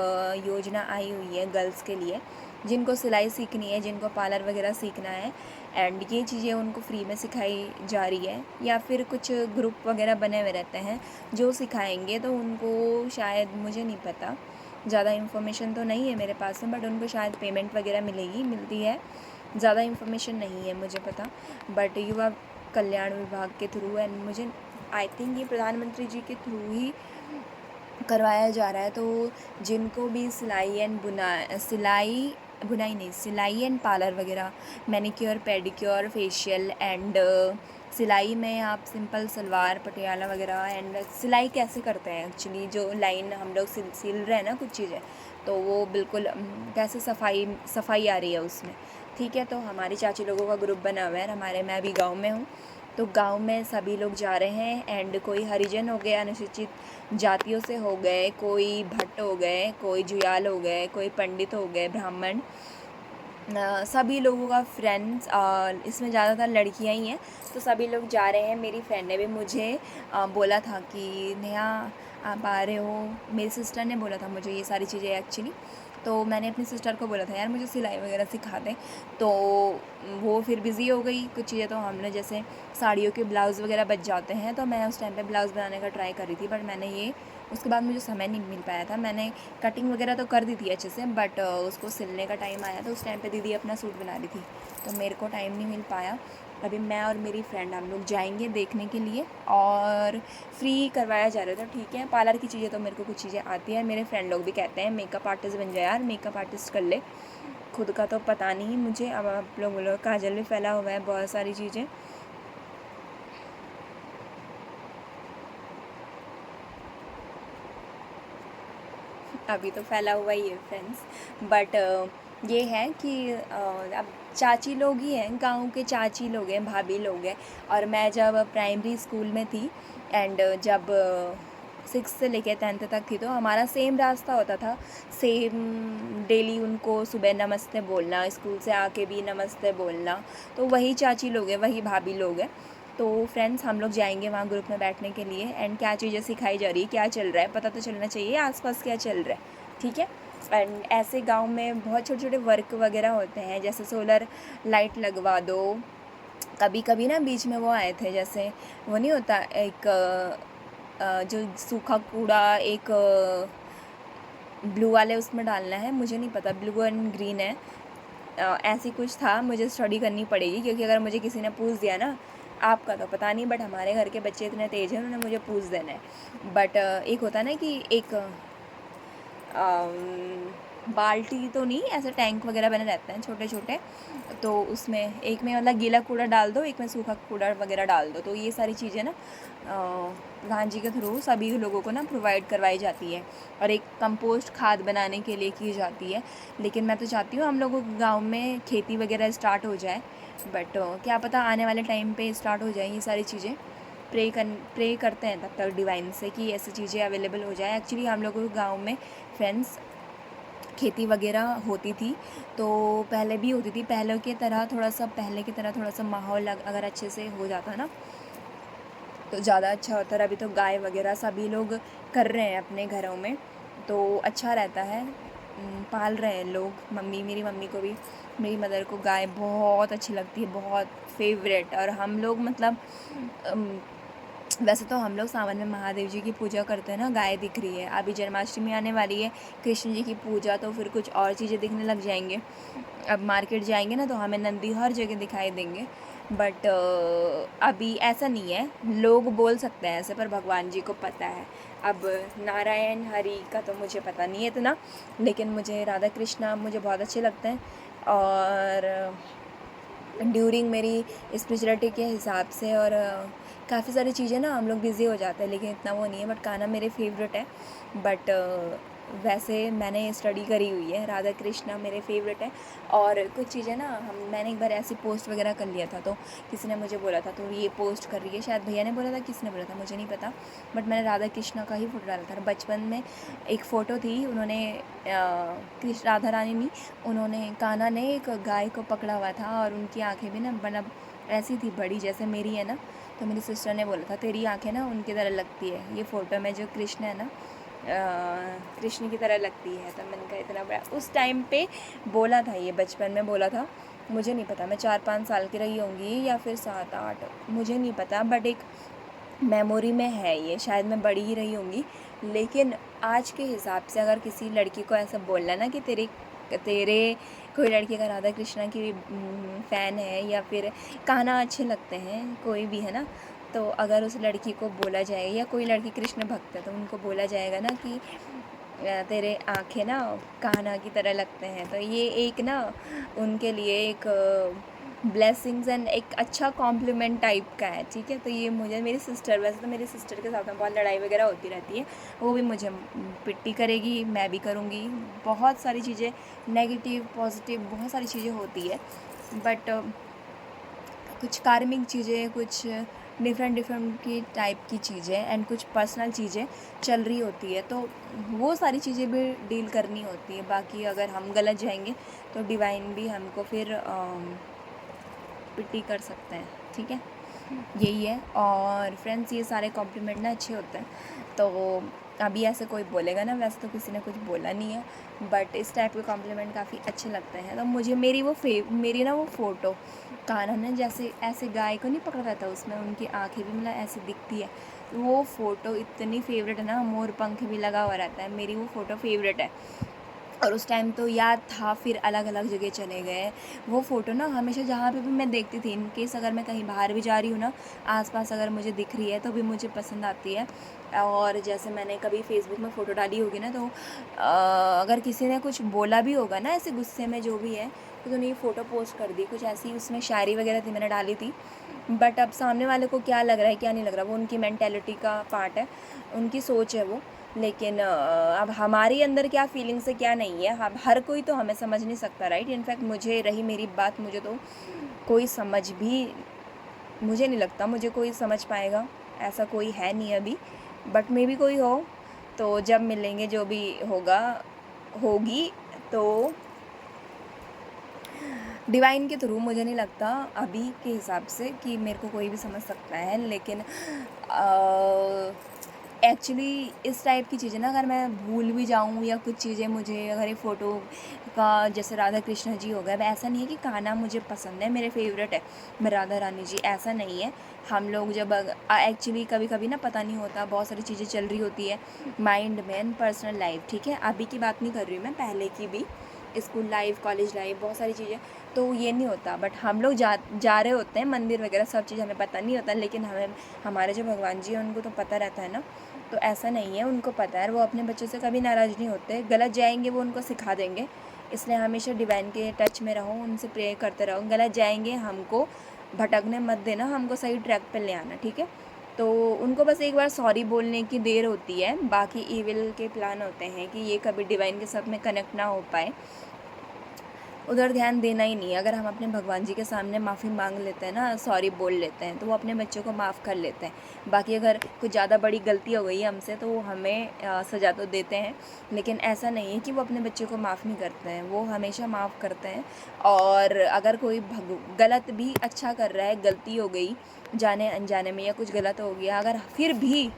योजना आई हुई है गर्ल्स के लिए, जिनको सिलाई सीखनी है, जिनको पार्लर वगैरह सीखना है, एंड ये चीज़ें उनको फ्री में सिखाई जा रही है, या फिर कुछ ग्रुप वगैरह बने हुए रहते हैं जो सिखाएंगे। तो उनको शायद, मुझे नहीं पता, ज़्यादा इन्फॉर्मेशन तो नहीं है मेरे पास में, बट उनको शायद पेमेंट वगैरह मिलती है, ज़्यादा इन्फॉर्मेशन नहीं है मुझे पता, बट युवा कल्याण विभाग के थ्रू, एंड मुझे आई थिंक ये प्रधानमंत्री जी के थ्रू ही करवाया जा रहा है। तो जिनको भी सिलाई एंड पार्लर वगैरह, मैनिक्योर पेडिक्योर फेशियल एंड सिलाई में आप सिंपल सलवार पटियाला वगैरह, एंड सिलाई कैसे करते हैं एक्चुअली, जो लाइन हम लोग सिल रहे हैं ना कुछ चीज़ें, तो वो बिल्कुल कैसे सफाई आ रही है उसमें, ठीक है। तो हमारी चाची लोगों का ग्रुप बना हुआ है, मैं अभी गाँव में हूँ, तो गांव में सभी लोग जा रहे हैं। एंड कोई हरिजन हो गए, अनुसूचित जातियों से हो गए, कोई भट्ट हो गए, कोई जुयाल हो गए, कोई पंडित हो गए, ब्राह्मण, सभी लोगों का फ्रेंड्स, इसमें ज़्यादातर लड़कियां ही हैं, तो सभी लोग जा रहे हैं। मेरी फ्रेंड ने भी मुझे बोला था कि नेहा आप आ रहे हो, मेरी सिस्टर ने बोला था मुझे ये सारी चीज़ें एक्चुअली। तो मैंने अपनी सिस्टर को बोला था यार मुझे सिलाई वगैरह सिखा दें, तो वो फिर बिज़ी हो गई कुछ चीज़ें। तो हमने जैसे साड़ियों के ब्लाउज़ वगैरह बच जाते हैं, तो मैं उस टाइम पे ब्लाउज़ बनाने का ट्राई कर रही थी, बट मैंने ये उसके बाद मुझे समय नहीं मिल पाया था। मैंने कटिंग वगैरह तो कर दी थी अच्छे से, बट उसको सिलने का टाइम आया तो उस टाइम पे दीदी अपना सूट बना रही थी, तो मेरे को टाइम नहीं मिल पाया। अभी मैं और मेरी फ्रेंड हम लोग जाएंगे देखने के लिए, और फ्री करवाया जा रहा था, ठीक है। पार्लर की चीज़ें तो मेरे को कुछ चीज़ें आती हैं, मेरे फ्रेंड लोग भी कहते हैं मेकअप आर्टिस्ट बन जाए यार, मेकअप आर्टिस्ट कर ले, खुद का तो पता नहीं मुझे। अब आप लोग बोलो, काजल भी फैला हुआ है, बहुत सारी चीज़ें। अभी तो फैला हुआ ही है फ्रेंड्स, बट ये है कि अब चाची लोग ही हैं, गांव के चाची लोग हैं, भाभी लोग हैं। और मैं जब प्राइमरी स्कूल में थी, एंड जब 6 से लेकर 10th तक थी, तो हमारा सेम रास्ता होता था, सेम डेली उनको सुबह नमस्ते बोलना, स्कूल से आके भी नमस्ते बोलना, तो वही चाची लोग हैं, वही भाभी लोग हैं। तो फ्रेंड्स हम लोग जाएंगे वहाँ ग्रुप में बैठने के लिए, एंड क्या चीज़ें सिखाई जा रही है, क्या चल रहा है, पता तो चलना चाहिए आसपास क्या चल रहा है, ठीक है। एंड ऐसे गांव में बहुत छोटे छोटे वर्क वगैरह होते हैं, जैसे सोलर लाइट लगवा दो। कभी कभी ना बीच में वो आए थे, जैसे वो नहीं होता एक जो सूखा कूड़ा, एक ब्लू वाले उसमें डालना है, मुझे नहीं पता, ब्लू एंड ग्रीन है, ऐसी कुछ था, मुझे स्टडी करनी पड़ेगी, क्योंकि अगर मुझे किसी ने पूछ दिया ना, आपका तो पता नहीं, बट हमारे घर के बच्चे इतने तेज़ हैं, उन्होंने मुझे पूछ देना है। बट एक होता है ना कि एक बाल्टी तो नहीं, ऐसे टैंक वगैरह बने रहते हैं छोटे छोटे, तो उसमें एक में मतलब गीला कूड़ा डाल दो, एक में सूखा कूड़ा वगैरह डाल दो, तो ये सारी चीज़ें ना प्रधान जी के थ्रू सभी लोगों को ना प्रोवाइड करवाई जाती है, और एक कंपोस्ट खाद बनाने के लिए की जाती है। लेकिन मैं तो चाहती हूँ हम लोगों के गाँव में खेती वगैरह स्टार्ट हो जाए, बट क्या पता आने वाले टाइम पे स्टार्ट हो जाए ये सारी चीज़ें। प्रे करते हैं तब तक डिवाइन से कि ऐसी चीज़ें अवेलेबल हो जाए। एक्चुअली हम लोगों के गाँव में फ्रेंड्स खेती वगैरह होती थी, तो पहले भी होती थी, पहले की तरह थोड़ा सा माहौल अगर अच्छे से हो जाता ना, तो ज़्यादा अच्छा होता है। अभी तो गाय वगैरह सभी लोग कर रहे हैं अपने घरों में, तो अच्छा रहता है, पाल रहे हैं लोग। मेरी मम्मी को भी, मेरी मदर को गाय बहुत अच्छी लगती है, बहुत फेवरेट। और हम लोग मतलब वैसे तो हम लोग सावन में महादेव जी की पूजा करते हैं ना, गाय दिख रही है। अभी जन्माष्टमी आने वाली है, कृष्ण जी की पूजा, तो फिर कुछ और चीज़ें दिखने लग जाएंगे। अब मार्केट जाएंगे ना, तो हमें नंदी हर जगह दिखाई देंगे, बट अभी ऐसा नहीं है। लोग बोल सकते हैं ऐसे, पर भगवान जी को पता है। अब नारायण हरि का तो मुझे पता नहीं है इतना, लेकिन मुझे राधा कृष्णा मुझे बहुत अच्छे लगते हैं। और ड्यूरिंग मेरी स्पिरिचुअलिटी के हिसाब से, और काफ़ी सारी चीज़ें ना हम लोग बिज़ी हो जाते हैं, लेकिन इतना वो नहीं है। बट गाना मेरे फेवरेट है, बट वैसे मैंने स्टडी करी हुई है, राधा कृष्णा मेरे फेवरेट है। और कुछ चीज़ें ना मैंने एक बार ऐसी पोस्ट वगैरह कर लिया था, तो किसी ने मुझे बोला था तो ये पोस्ट कर रही है, शायद भैया ने बोला था, किसने बोला था मुझे नहीं पता, बट मैंने राधा कृष्णा का ही फ़ोटो डाला था। बचपन में एक फ़ोटो थी, उन्होंने कृष्ण राधा रानी नहीं, उन्होंने कान्हा ने एक गाय को पकड़ा हुआ था, और उनकी आँखें भी ना मतलब ऐसी थी बड़ी जैसे मेरी है ना, तो मेरी सिस्टर ने बोला था तेरी आँखें ना उनकी तरह लगती है, ये फ़ोटो में जो कृष्ण है ना कृष्ण की तरह लगती है। तो मैंने कहा इतना बड़ा उस टाइम पे बोला था, ये बचपन में बोला था, मुझे नहीं पता मैं 4-5 साल की रही होंगी या फिर 7-8, मुझे नहीं पता, बट एक मेमोरी में है ये, शायद मैं बड़ी ही रही होंगी। लेकिन आज के हिसाब से अगर किसी लड़की को ऐसा बोलना ना कि तेरे कोई लड़की अगर राधा कृष्णा की फ़ैन है, या फिर कान्हा अच्छे लगते हैं, कोई भी है ना, तो अगर उस लड़की को बोला जाए, या कोई लड़की कृष्ण भक्त है तो उनको बोला जाएगा ना कि तेरे आँखें ना कान्हा की तरह लगते हैं, तो ये एक ना उनके लिए एक ब्लेसिंग्स एंड एक अच्छा कॉम्प्लीमेंट टाइप का है, ठीक है। तो ये मुझे मेरी सिस्टर, वैसे तो मेरी सिस्टर के साथ में बहुत लड़ाई वगैरह होती रहती है, वो भी मुझे पिट्टी करेगी, मैं भी करूँगी, बहुत सारी चीज़ें नेगेटिव पॉजिटिव बहुत सारी चीज़ें होती है, बट कुछ कार्मिक चीज़ें, कुछ डिफरेंट की टाइप की चीज़ें एंड कुछ पर्सनल चीज़ें चल रही होती है, तो वो सारी चीज़ें भी डील करनी होती है। बाकी अगर हम गलत जाएंगे तो डिवाइन भी हमको फिर पिट्टी कर सकते हैं, ठीक है। यही है। और फ्रेंड्स, ये सारे कॉम्प्लीमेंट ना अच्छे होते हैं, तो अभी ऐसे कोई बोलेगा ना, वैसे तो किसी ने कुछ बोला नहीं है, बट इस टाइप के कॉम्प्लीमेंट काफ़ी अच्छे लगते हैं। तो मुझे मेरी ना वो फ़ोटो कान्हा ने जैसे ऐसे गाय को नहीं पकड़ा रहता, उसमें उनकी आँखें भी मतलब ऐसे दिखती है, तो वो फ़ोटो इतनी फेवरेट है ना, मोर पंख भी लगा हुआ रहता है, मेरी वो फ़ोटो फेवरेट है। और उस टाइम तो याद था, फिर अलग अलग जगह चले गए। वो फ़ोटो ना हमेशा जहाँ पे भी मैं देखती थी, इन केस अगर मैं कहीं बाहर भी जा रही हूँ ना, आसपास अगर मुझे दिख रही है तो भी मुझे पसंद आती है। और जैसे मैंने कभी फेसबुक में फ़ोटो डाली होगी ना, तो अगर किसी ने कुछ बोला भी होगा ना ऐसे गुस्से में जो भी है, तो उन्होंने ये फ़ोटो पोस्ट कर दी, कुछ ऐसी उसमें शायरी वगैरह थी, मैंने डाली थी। बट अब सामने वाले को क्या लग रहा है क्या नहीं लग रहा, वो उनकी मेंटेलिटी का पार्ट है, उनकी सोच है वो। लेकिन अब हमारी अंदर क्या फीलिंग्स है क्या नहीं है, हम हर कोई तो हमें समझ नहीं सकता, राइट। इनफैक्ट मुझे रही मेरी बात, मुझे तो कोई समझ भी, मुझे नहीं लगता मुझे कोई समझ पाएगा, ऐसा कोई है नहीं अभी, बट मे बी कोई हो, तो जब मिलेंगे जो भी होगा होगी, तो डिवाइन के थ्रू मुझे नहीं लगता अभी के हिसाब से कि मेरे को कोई भी समझ सकता है। लेकिन एक्चुअली इस टाइप की चीज़ें ना, अगर मैं भूल भी जाऊँ या कुछ चीज़ें मुझे, अगर ये फ़ोटो का जैसे राधा कृष्ण जी हो गए, ऐसा नहीं है कि कान्हा मुझे पसंद है, मेरे फेवरेट है, मैं राधा रानी जी, ऐसा नहीं है। हम लोग जब एक्चुअली कभी कभी ना पता नहीं होता, बहुत सारी चीज़ें चल रही होती है माइंड में एंड पर्सनल लाइफ, ठीक है। अभी की बात नहीं कर रही हूँ मैं, पहले की भी, स्कूल लाइफ, कॉलेज लाइफ, बहुत सारी चीज़ें, तो ये नहीं होता। बट हम लोग जा रहे होते हैं मंदिर वगैरह, सब चीज़ हमें पता नहीं होता, लेकिन हमें हमारे जो भगवान जी हैं उनको तो पता रहता है ना, तो ऐसा नहीं है, उनको पता है, वो अपने बच्चों से कभी नाराज़ नहीं होते। गलत जाएंगे वो उनको सिखा देंगे, इसलिए हमेशा डिवाइन के टच में रहो, उनसे प्रे करते रहो। गलत जाएंगे, हमको भटकने मत देना, हमको सही ट्रैक पर ले आना, ठीक है। तो उनको बस एक बार सॉरी बोलने की देर होती है, बाकी ईविल के प्लान होते हैं कि ये कभी डिवाइन के साथ में कनेक्ट ना हो पाए, उधर ध्यान देना ही नहीं है। अगर हम अपने भगवान जी के सामने माफ़ी मांग लेते हैं ना, सॉरी बोल लेते हैं, तो वो अपने बच्चों को माफ़ कर लेते हैं। बाकी अगर कुछ ज़्यादा बड़ी गलती हो गई है हमसे, तो वो हमें सज़ा तो देते हैं, लेकिन ऐसा नहीं है कि वो अपने बच्चों को माफ़ नहीं करते हैं, वो हमेशा माफ़ करते हैं। और अगर कोई गलत भी अच्छा कर रहा है, गलती हो गई जाने अनजाने में या कुछ गलत हो गया, अगर फिर भी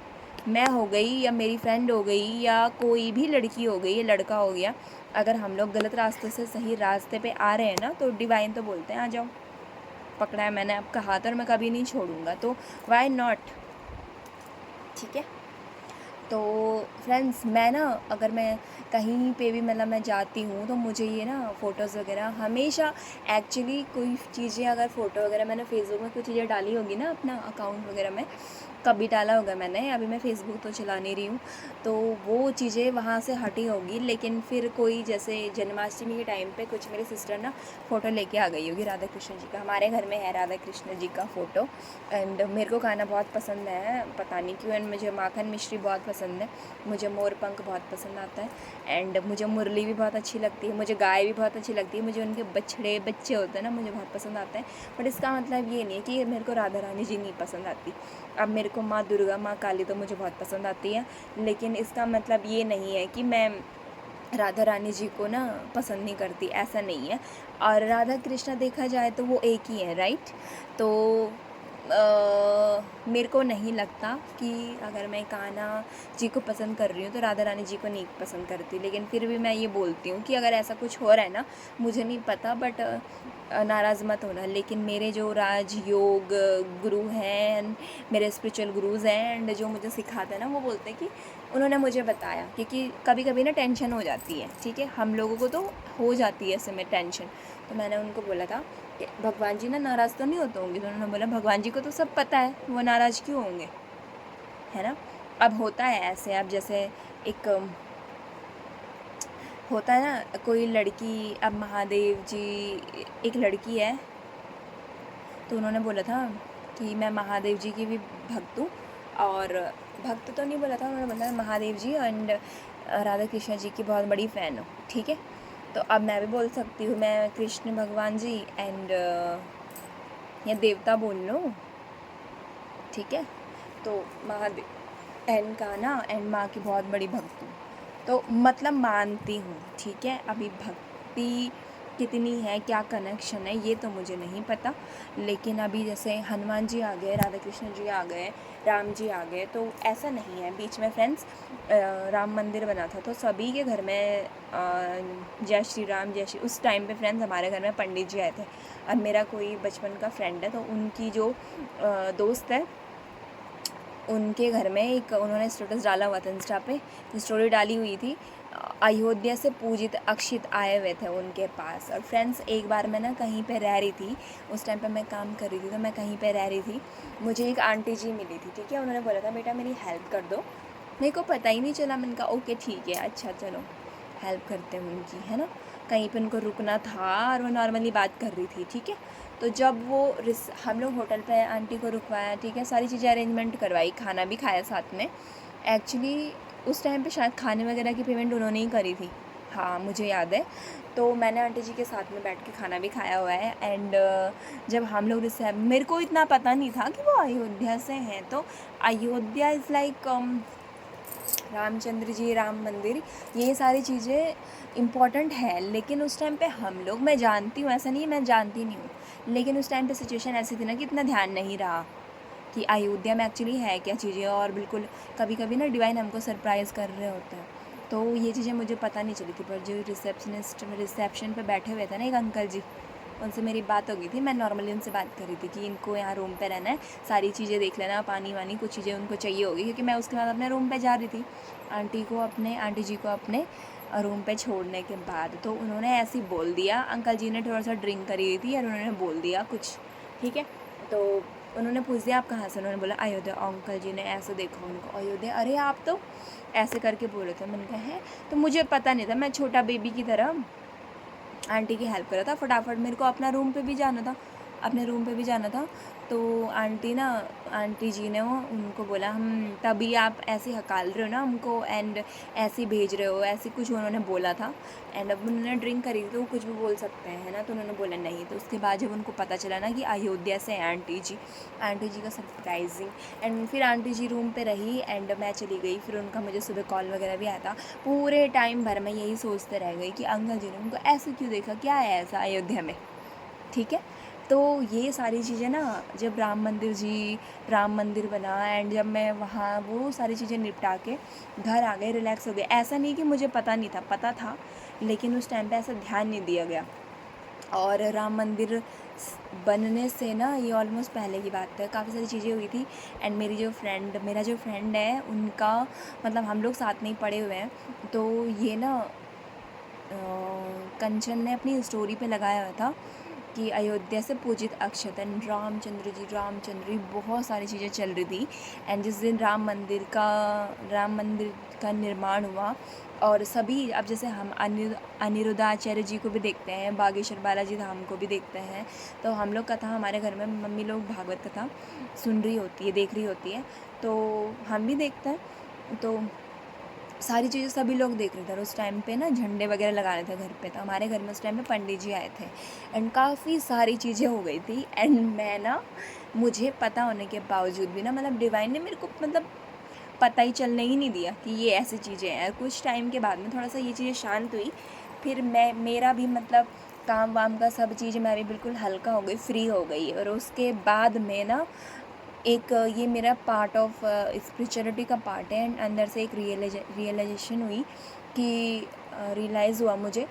मैं हो गई या मेरी फ्रेंड हो गई या कोई भी लड़की हो गई या लड़का हो गया, अगर हम लोग गलत रास्ते से सही रास्ते पे आ रहे हैं ना, तो डिवाइन तो बोलते हैं आ जाओ, पकड़ा है मैंने आपका हाथ और मैं कभी नहीं छोड़ूंगा, तो वाई नॉट, ठीक है। तो फ्रेंड्स, मैं ना अगर मैं कहीं पे भी मतलब मैं जाती हूँ, तो मुझे ये ना फ़ोटोज़ वगैरह हमेशा, एक्चुअली कोई चीज़ें अगर फ़ोटो वगैरह मैंने फेसबुक में कुछ चीज़ें डाली होगी ना अपना अकाउंट वगैरह में, कभी डाला होगा मैंने, अभी मैं फ़ेसबुक तो चला नहीं रही हूँ, तो वो चीज़ें वहाँ से हटी होगी। लेकिन फिर कोई जैसे जन्माष्टमी के टाइम पे कुछ मेरी सिस्टर ना फ़ोटो लेके आ गई होगी राधा कृष्ण जी का, हमारे घर में है राधा कृष्ण जी का फ़ोटो, एंड मेरे को खाना बहुत पसंद है, पता नहीं क्यों, एंड मुझे माखन मिश्री बहुत पसंद है, मुझे मोर पंख बहुत पसंद आता है, एंड मुझे मुरली भी बहुत अच्छी लगती है, मुझे गाय भी बहुत अच्छी लगती है, मुझे उनके बच्चे होते हैं ना, मुझे बहुत पसंद आते हैं। बट इसका मतलब ये नहीं है कि मेरे को राधा रानी जी नहीं पसंद आती। अब मेरे को माँ दुर्गा, माँ काली तो मुझे बहुत पसंद आती है, लेकिन इसका मतलब ये नहीं है कि मैं राधा रानी जी को ना पसंद नहीं करती, ऐसा नहीं है। और राधा कृष्ण देखा जाए तो वो एक ही है, राइट। तो मेरे को नहीं लगता कि अगर मैं कान्हा जी को पसंद कर रही हूँ तो राधा रानी जी को नहीं पसंद करती, लेकिन फिर भी मैं ये बोलती हूँ कि अगर ऐसा कुछ हो रहा है ना, मुझे नहीं पता, बट नाराज़ मत होना। लेकिन मेरे जो राजयोग गुरु हैं, मेरे स्पिरिचुअल गुरुज़ हैं, एंड जो मुझे सिखाते हैं ना, वो बोलते हैं कि उन्होंने मुझे बताया, क्योंकि कभी कभी ना टेंशन हो जाती है, ठीक है, हम लोगों को तो हो जाती है ऐसे में टेंशन, तो मैंने उनको बोला था भगवान जी ना नाराज़ तो नहीं होते होंगे? तो उन्होंने बोला भगवान जी को तो सब पता है, वो नाराज़ क्यों होंगे, है ना। अब होता है ऐसे, अब जैसे एक होता है ना कोई लड़की, अब महादेव जी, एक लड़की है, तो उन्होंने बोला था कि मैं महादेव जी की भी भक्त हूँ, और भक्त तो नहीं बोला था, उन्होंने बोला महादेव जी एंड राधा कृष्ण जी की बहुत बड़ी फ़ैन हूँ, ठीक है। तो अब मैं भी बोल सकती हूँ मैं कृष्ण भगवान जी एंड या देवता बोल लूँ, ठीक है। तो महादेव एंड का ना एंड माँ की बहुत बड़ी भक्त हूँ, तो मतलब मानती हूँ, ठीक है। अभी भक्ति कितनी है, क्या कनेक्शन है, ये तो मुझे नहीं पता, लेकिन अभी जैसे हनुमान जी आ गए, राधा कृष्ण जी आ गए, राम जी आ गए, तो ऐसा नहीं है। बीच में फ्रेंड्स राम मंदिर बना था, तो सभी के घर में जय श्री राम जय श्री, उस टाइम पे फ्रेंड्स हमारे घर में पंडित जी आए थे। अब मेरा कोई बचपन का फ्रेंड है, तो उनकी जो दोस्त है, उनके घर में एक उन्होंने स्टेटस डाला हुआ था इंस्टा पे, स्टोरी डाली हुई थी, अयोध्या से पूजित अक्षित आए हुए थे उनके पास। और फ्रेंड्स एक बार मैं ना कहीं पे रह रही थी, उस टाइम पे मैं काम कर रही थी, तो मैं कहीं पे रह रही थी, मुझे एक आंटी जी मिली थी, ठीक है। उन्होंने बोला था बेटा मेरी हेल्प कर दो, मेरे को पता ही नहीं चला, मैंने कहा ओके ठीक है, अच्छा चलो हेल्प करते हैं उनकी, है ना। कहीं पे उनको रुकना था और वो नॉर्मली बात कर रही थी, ठीक है। तो जब वो हम लोग होटल पे आंटी को रुकवाया, ठीक है, सारी चीज़ें अरेंजमेंट करवाई, खाना भी खाया साथ में। एक्चुअली उस टाइम पे शायद खाने वगैरह की पेमेंट उन्होंने ही करी थी, हाँ मुझे याद है। तो मैंने आंटी जी के साथ में बैठ के खाना भी खाया हुआ है एंड जब हम लोग मेरे को इतना पता नहीं था कि वो अयोध्या से हैं। तो अयोध्या इज़ लाइक रामचंद्र जी, राम मंदिर, ये सारी चीज़ें इम्पॉर्टेंट है, लेकिन उस टाइम पे हम लोग, मैं जानती हूँ, ऐसा नहीं है मैं जानती नहीं हूँ, लेकिन उस टाइम पे सिचुएशन ऐसी थी ना कि इतना ध्यान नहीं रहा कि अयोध्या में एक्चुअली है क्या चीज़ें। और बिल्कुल कभी कभी ना डिवाइन हमको सरप्राइज़ कर रहे होते हैं, तो ये चीज़ें मुझे पता नहीं चली थी। पर जो रिसेप्शन पे बैठे हुए थे ना एक अंकल जी, उनसे मेरी बात हो गई थी, मैं नॉर्मली उनसे बात कर रही थी कि इनको यहाँ रूम पे रहना है, सारी चीज़ें देख लेना, पानी वानी कुछ चीज़ें उनको चाहिए होगी, क्योंकि मैं उसके बाद अपने रूम पे जा रही थी आंटी जी को अपने रूम पे छोड़ने के बाद। तो उन्होंने ऐसे ही बोल दिया, अंकल जी ने थोड़ा सा ड्रिंक करी हुई थी और उन्होंने बोल दिया कुछ, ठीक है। तो उन्होंने पूछ दिया आप कहाँ से, उन्होंने बोला अयोध्या। अंकल जी ने ऐसे देखा उनको, अयोध्या, अरे आप तो ऐसे करके बोले थे। मैंने कहा है, तो मुझे पता नहीं था, मैं छोटा बेबी की तरह आंटी की हेल्प कर रहा था, फटाफट मेरे को अपना रूम पे भी जाना था, अपने रूम पे भी जाना था। तो आंटी जी ने वो उनको बोला हम, तभी आप ऐसे हकाल रहे हो ना हमको एंड ऐसे ही भेज रहे हो, ऐसे कुछ उन्होंने बोला था। एंड अब उन्होंने ड्रिंक करी थी तो वो कुछ भी बोल सकते हैं, है ना। तो उन्होंने बोला नहीं। तो उसके बाद जब उनको पता चला ना कि अयोध्या से है आंटी जी का सरप्राइजिंग, एंड फिर आंटी जी रूम पे रही एंड मैं चली गई। फिर उनका मुझे सुबह कॉल वगैरह भी आया था। पूरे टाइम भर मैं यही सोचते रह गई कि अंकल जी ने उनको ऐसे क्यों देखा, क्या है ऐसा अयोध्या में, ठीक है। तो ये सारी चीज़ें ना, जब राम मंदिर बना एंड जब मैं वहाँ वो सारी चीज़ें निपटा के घर आ गए, रिलैक्स हो गए। ऐसा नहीं कि मुझे पता नहीं था, पता था, लेकिन उस टाइम पे ऐसा ध्यान नहीं दिया गया। और राम मंदिर बनने से ना, ये ऑलमोस्ट पहले की बात है, काफ़ी सारी चीज़ें हुई थी। एंड मेरा जो फ्रेंड है उनका, मतलब हम लोग साथ में ही पढ़े हुए हैं, तो ये ना कंचन ने अपनी स्टोरी पे लगाया हुआ था कि अयोध्या से पूजित अक्षत एंड रामचंद्र जी, बहुत सारी चीज़ें चल रही थी। एंड जिस दिन राम मंदिर का निर्माण हुआ, और सभी, अब जैसे हम अनिरुद्धाचार्य जी को भी देखते हैं, बागेश्वर बालाजी धाम को भी देखते हैं, तो हम लोग कथा, हमारे घर में मम्मी लोग भागवत कथा सुन रही होती है, देख रही होती है, तो हम भी देखते हैं। तो सारी चीज़ें सभी लोग देख रहे थे, और उस टाइम पे ना झंडे वगैरह लगा रहे थे घर पे, तो हमारे घर में उस टाइम पे पंडित जी आए थे एंड काफ़ी सारी चीज़ें हो गई थी। एंड मैं ना, मुझे पता होने के बावजूद भी ना, मतलब डिवाइन ने मेरे को मतलब पता ही चलने ही नहीं दिया कि ये ऐसी चीज़ें हैं। कुछ टाइम के बाद में थोड़ा सा ये चीज़ें शांत हुई, फिर मेरा भी मतलब काम वाम का सब चीज़, मैं भी बिल्कुल हल्का हो गई, फ्री हो गई। और उसके बाद में ना एक ये मेरा पार्ट ऑफ स्पिरिचुअलिटी का पार्ट है एंड अंदर से एक रियलाइजेशन हुई कि रियलाइज़ हुआ मुझे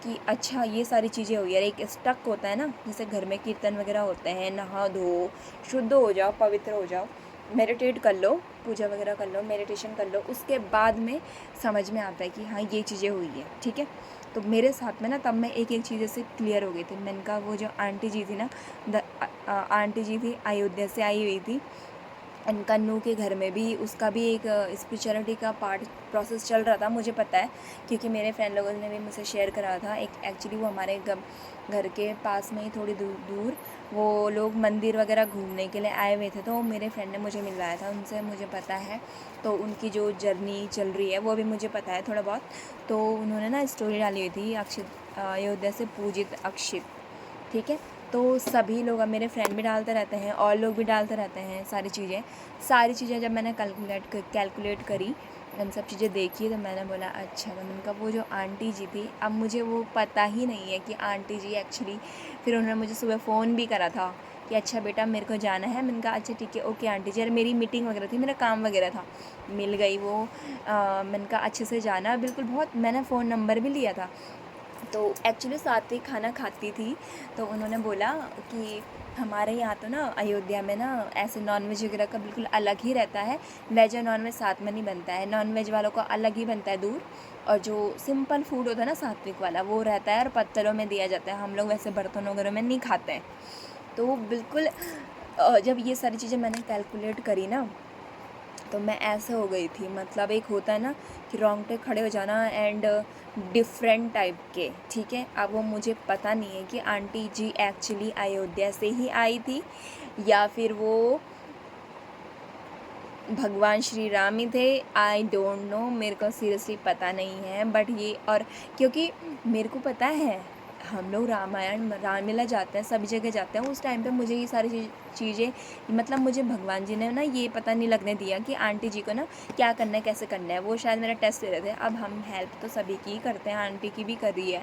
कि अच्छा ये सारी चीज़ें हुई यार। एक स्टक होता है ना, जैसे घर में कीर्तन वगैरह होते हैं, नहा धो शुद्ध हो जाओ, पवित्र हो जाओ, मेडिटेट कर लो, पूजा वगैरह कर लो, मेडिटेशन कर लो, उसके बाद में समझ में आता है कि हाँ ये चीज़ें हुई है, ठीक है। तो मेरे साथ में ना तब मैं एक एक चीज़ से क्लियर हो गई थी। मैंने कहा वो जो आंटी जी थी ना, आंटी जी थी अयोध्या से आई हुई थी, एंड कन्नू के घर में भी उसका भी एक स्पिरिचुअलिटी का पार्ट प्रोसेस चल रहा था, मुझे पता है क्योंकि मेरे फ्रेंड लोगों ने भी मुझसे शेयर करा था। एक एक्चुअली वो हमारे घर के पास में ही थोड़ी दूर वो लोग मंदिर वगैरह घूमने के लिए आए हुए थे, तो मेरे फ्रेंड ने मुझे मिलवाया था उनसे, मुझे पता है। तो उनकी जो जर्नी चल रही है वो भी मुझे पता है थोड़ा बहुत। तो उन्होंने ना स्टोरी डाली हुई थी अयोध्या से पूजित अक्षित, ठीक है। तो सभी लोग, अब मेरे फ्रेंड भी डालते रहते हैं और लोग भी डालते रहते हैं सारी चीज़ें जब मैंने कैलकुलेट करी, इन सब चीज़ें देखी, तो मैंने बोला अच्छा। तो मैंने कहा वो जो आंटी जी थी, अब मुझे वो पता ही नहीं है कि आंटी जी एक्चुअली, फिर उन्होंने मुझे सुबह फ़ोन भी करा था कि अच्छा बेटा मेरे को जाना है। मैंने कहा अच्छा ठीक है, ओके आंटी जी। और मेरी मीटिंग वगैरह थी, मेरा काम वगैरह था, मिल गई वो। मैंने कहा अच्छे से जाना बिल्कुल। बहुत मैंने फ़ोन नंबर भी लिया था। तो एक्चुअली साथ ही खाना खाती थी, तो उन्होंने बोला कि हमारे यहाँ तो ना अयोध्या में ना ऐसे नॉनवेज वगैरह का बिल्कुल अलग ही रहता है, वेज और नॉनवेज साथ में नहीं बनता है, नॉनवेज वालों का अलग ही बनता है दूर, और जो सिंपल फूड होता है ना सात्विक वाला वो रहता है और पत्तलों में दिया जाता है, हम लोग वैसे बर्तन वगैरह में नहीं खाते हैं। तो वो बिल्कुल जब ये सारी चीज़ें मैंने कैलकुलेट करी ना, तो मैं ऐसे हो गई थी, मतलब एक होता है ना कि रोंगटे खड़े हो जाना, एंड डिफरेंट टाइप के, ठीक है। अब वो मुझे पता नहीं है कि आंटी जी एक्चुअली अयोध्या से ही आई थी या फिर वो भगवान श्री राम ही थे, आई डोंट नो, मेरे को सीरियसली पता नहीं है। बट ये, और क्योंकि मेरे को पता है हम लोग रामायण रामलीला जाते हैं, सभी जगह जाते हैं, उस टाइम पे मुझे ये सारी चीज़ें, मतलब मुझे भगवान जी ने ना ये पता नहीं लगने दिया कि आंटी जी को ना क्या करना है, कैसे करना है। वो शायद मेरा टेस्ट ले रहे थे। अब हम हेल्प तो सभी की करते हैं, आंटी की भी कर रही है,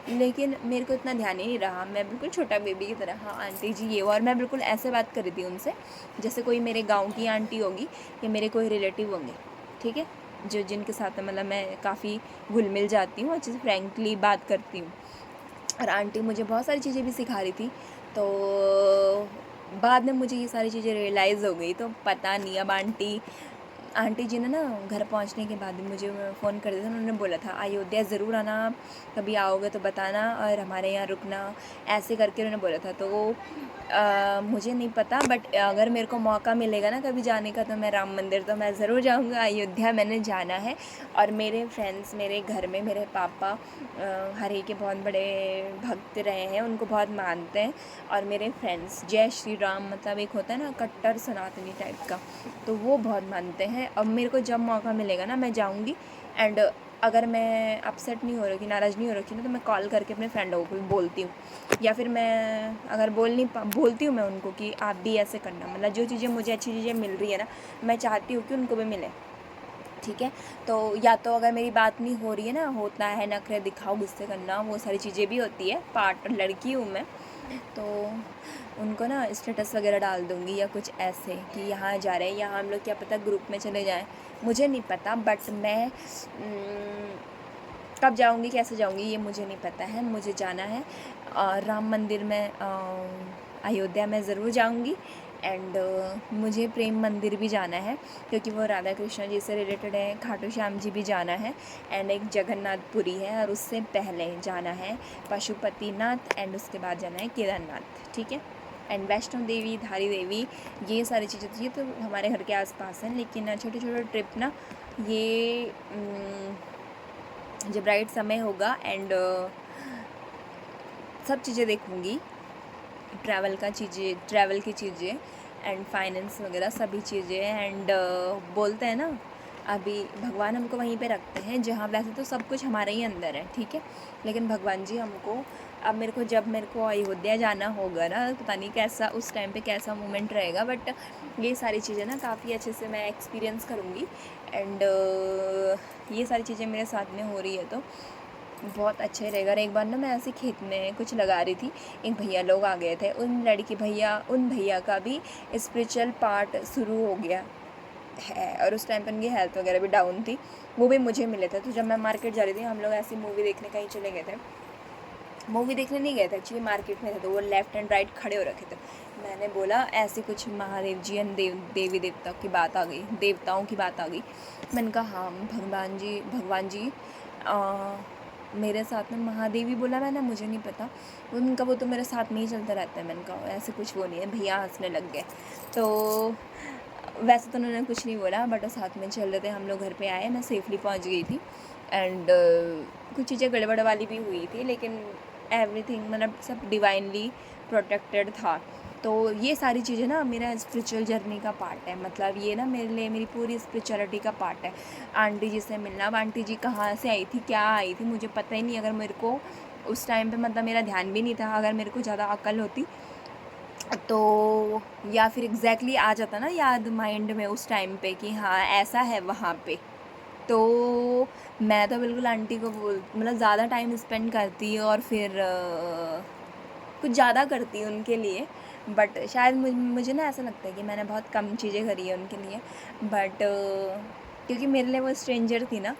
लेकिन मेरे को इतना ध्यान ही नहीं रहा। मैं बिल्कुल छोटा बेबी की तरह, हाँ आंटी जी ये वो, और मैं बिल्कुल ऐसे बात कर रही थी उनसे जैसे कोई मेरे गाँव की आंटी होगी या मेरे कोई रिलेटिव होंगे, ठीक है, जो जिनके साथ मतलब मैं काफ़ी घुल मिल जाती हूँ, अच्छे से फ्रैंकली बात करती हूँ। और आंटी मुझे बहुत सारी चीज़ें भी सिखा रही थी। तो बाद में मुझे ये सारी चीज़ें रियलाइज़ हो गई। तो पता नहीं, अब आंटी जी ने ना घर पहुंचने के बाद मुझे फ़ोन कर दिया था। उन्होंने बोला था अयोध्या ज़रूर आना, कभी आओगे तो बताना और हमारे यहाँ रुकना, ऐसे करके उन्होंने बोला था। तो मुझे नहीं पता, बट अगर मेरे को मौका मिलेगा ना कभी जाने का, तो मैं राम मंदिर तो मैं ज़रूर जाऊँगा। अयोध्या मैंने जाना है। और मेरे फ्रेंड्स, मेरे घर में मेरे पापा हरि के बहुत बड़े भक्त रहे हैं, उनको बहुत मानते हैं। और मेरे फ्रेंड्स जय श्री राम, मतलब एक होता है ना कट्टर सनातनी टाइप का, तो वो बहुत मानते हैं। अब मेरे को जब मौका मिलेगा ना मैं जाऊँगी। एंड अगर मैं अपसेट नहीं हो रखी, नाराज़ नहीं हो रखी ना, तो मैं कॉल करके अपने फ्रेंड लोगों को भी बोलती हूँ, या फिर मैं अगर बोलती हूँ मैं उनको कि आप भी ऐसे करना, मतलब जो चीज़ें मुझे अच्छी चीज़ें मिल रही है ना, मैं चाहती हूँ कि उनको भी मिले, ठीक है। तो या तो अगर मेरी बात नहीं हो रही है ना, होता है नखरे दिखाओ, गुस्से करना, वो सारी चीज़ें भी होती है, पार्ट लड़की हूँ मैं, तो उनको ना स्टेटस वगैरह डाल दूँगी या कुछ ऐसे कि यहाँ जा रहे हैं, यहाँ हम लोग क्या पता ग्रुप में चले जाएं, मुझे नहीं पता। बट मैं कब जाऊँगी, कैसे जाऊँगी, ये मुझे नहीं पता है। मुझे जाना है राम मंदिर में, अयोध्या में ज़रूर जाऊँगी। एंड मुझे प्रेम मंदिर भी जाना है, क्योंकि वो राधा कृष्ण जी से रिलेटेड है। खाटू श्याम जी भी जाना है, एंड एक जगन्नाथपुरी है, और उससे पहले जाना है पशुपतिनाथ, एंड उसके बाद जाना है केदारनाथ, ठीक है। एंड वैष्णो देवी, धारी देवी, ये सारी चीज़ें तो ये तो हमारे घर के आसपास हैं, लेकिन छोटे छोटे ट्रिप ना, ये जब राइट समय होगा एंड सब चीज़ें देखूँगी, ट्रैवल की चीज़ें एंड फाइनेंस वगैरह सभी चीज़ें। एंड बोलते हैं ना, अभी भगवान हमको वहीं पे रखते हैं जहाँ, वैसे तो सब कुछ हमारे ही अंदर है, ठीक है, लेकिन भगवान जी हमको, अब जब मेरे को अयोध्या जाना होगा ना, पता नहीं कैसा उस टाइम पे कैसा मोमेंट रहेगा, बट ये सारी चीज़ें ना काफ़ी अच्छे से मैं एक्सपीरियंस करूँगी। एंड ये सारी चीज़ें मेरे साथ में हो रही है तो बहुत अच्छा ही रहेगा। और एक बार ना मैं ऐसे खेत में कुछ लगा रही थी, एक भैया लोग आ गए थे, उन भैया का भी स्पिरिचुअल पार्ट शुरू हो गया है, और उस टाइम पर उनकी हेल्थ वगैरह भी डाउन थी, वो भी मुझे मिले थे। तो जब मैं मार्केट जा रही थी, हम लोग ऐसी मूवी देखने कहीं चले गए थे, मूवी देखने नहीं गए थे एक्चुअली, मार्केट में थे, तो वो लेफ़्ट एंड राइट खड़े हो रखे थे। मैंने बोला ऐसे कुछ महादेव जी एंड देवी देवता की बात आ गई, देवताओं की बात आ गई। मैंने कहा हाँ भगवान जी मेरे साथ में महादेवी बोला मैंने, मुझे नहीं पता, उनका वो तो मेरे साथ में ही चलता रहता है। मैंने कहा ऐसे कुछ वो नहीं है। भैया हंसने लग गए। तो वैसे तो उन्होंने कुछ नहीं बोला, बट साथ में चल रहे थे। हम लोग घर पे आए, मैं सेफली पहुंच गई थी। एंड कुछ चीज़ें गड़बड़ वाली भी हुई थी, लेकिन एवरीथिंग मतलब सब डिवाइनली प्रोटेक्टेड था। तो ये सारी चीज़ें ना मेरा स्पिरिचुअल जर्नी का पार्ट है। मतलब ये ना मेरे लिए मेरी पूरी स्पिरिचुअलिटी का पार्ट है। आंटी जी से मिलना, अब आंटी जी कहाँ से आई थी, क्या आई थी, मुझे पता ही नहीं। अगर मेरे को उस टाइम पे मतलब मेरा ध्यान भी नहीं था, अगर मेरे को ज़्यादा अकल होती तो, या फिर एग्जैक्टली आ जाता ना याद माइंड में उस टाइम पे कि हाँ ऐसा है वहाँ पे, तो मैं तो बिल्कुल आंटी को बोल मतलब ज़्यादा टाइम स्पेंड करती और फिर कुछ ज़्यादा करती उनके लिए। बट शायद मुझे ना ऐसा लगता है कि मैंने बहुत कम चीज़ें करी है उनके लिए। बट क्योंकि मेरे लिए वो स्ट्रेंजर थी ना,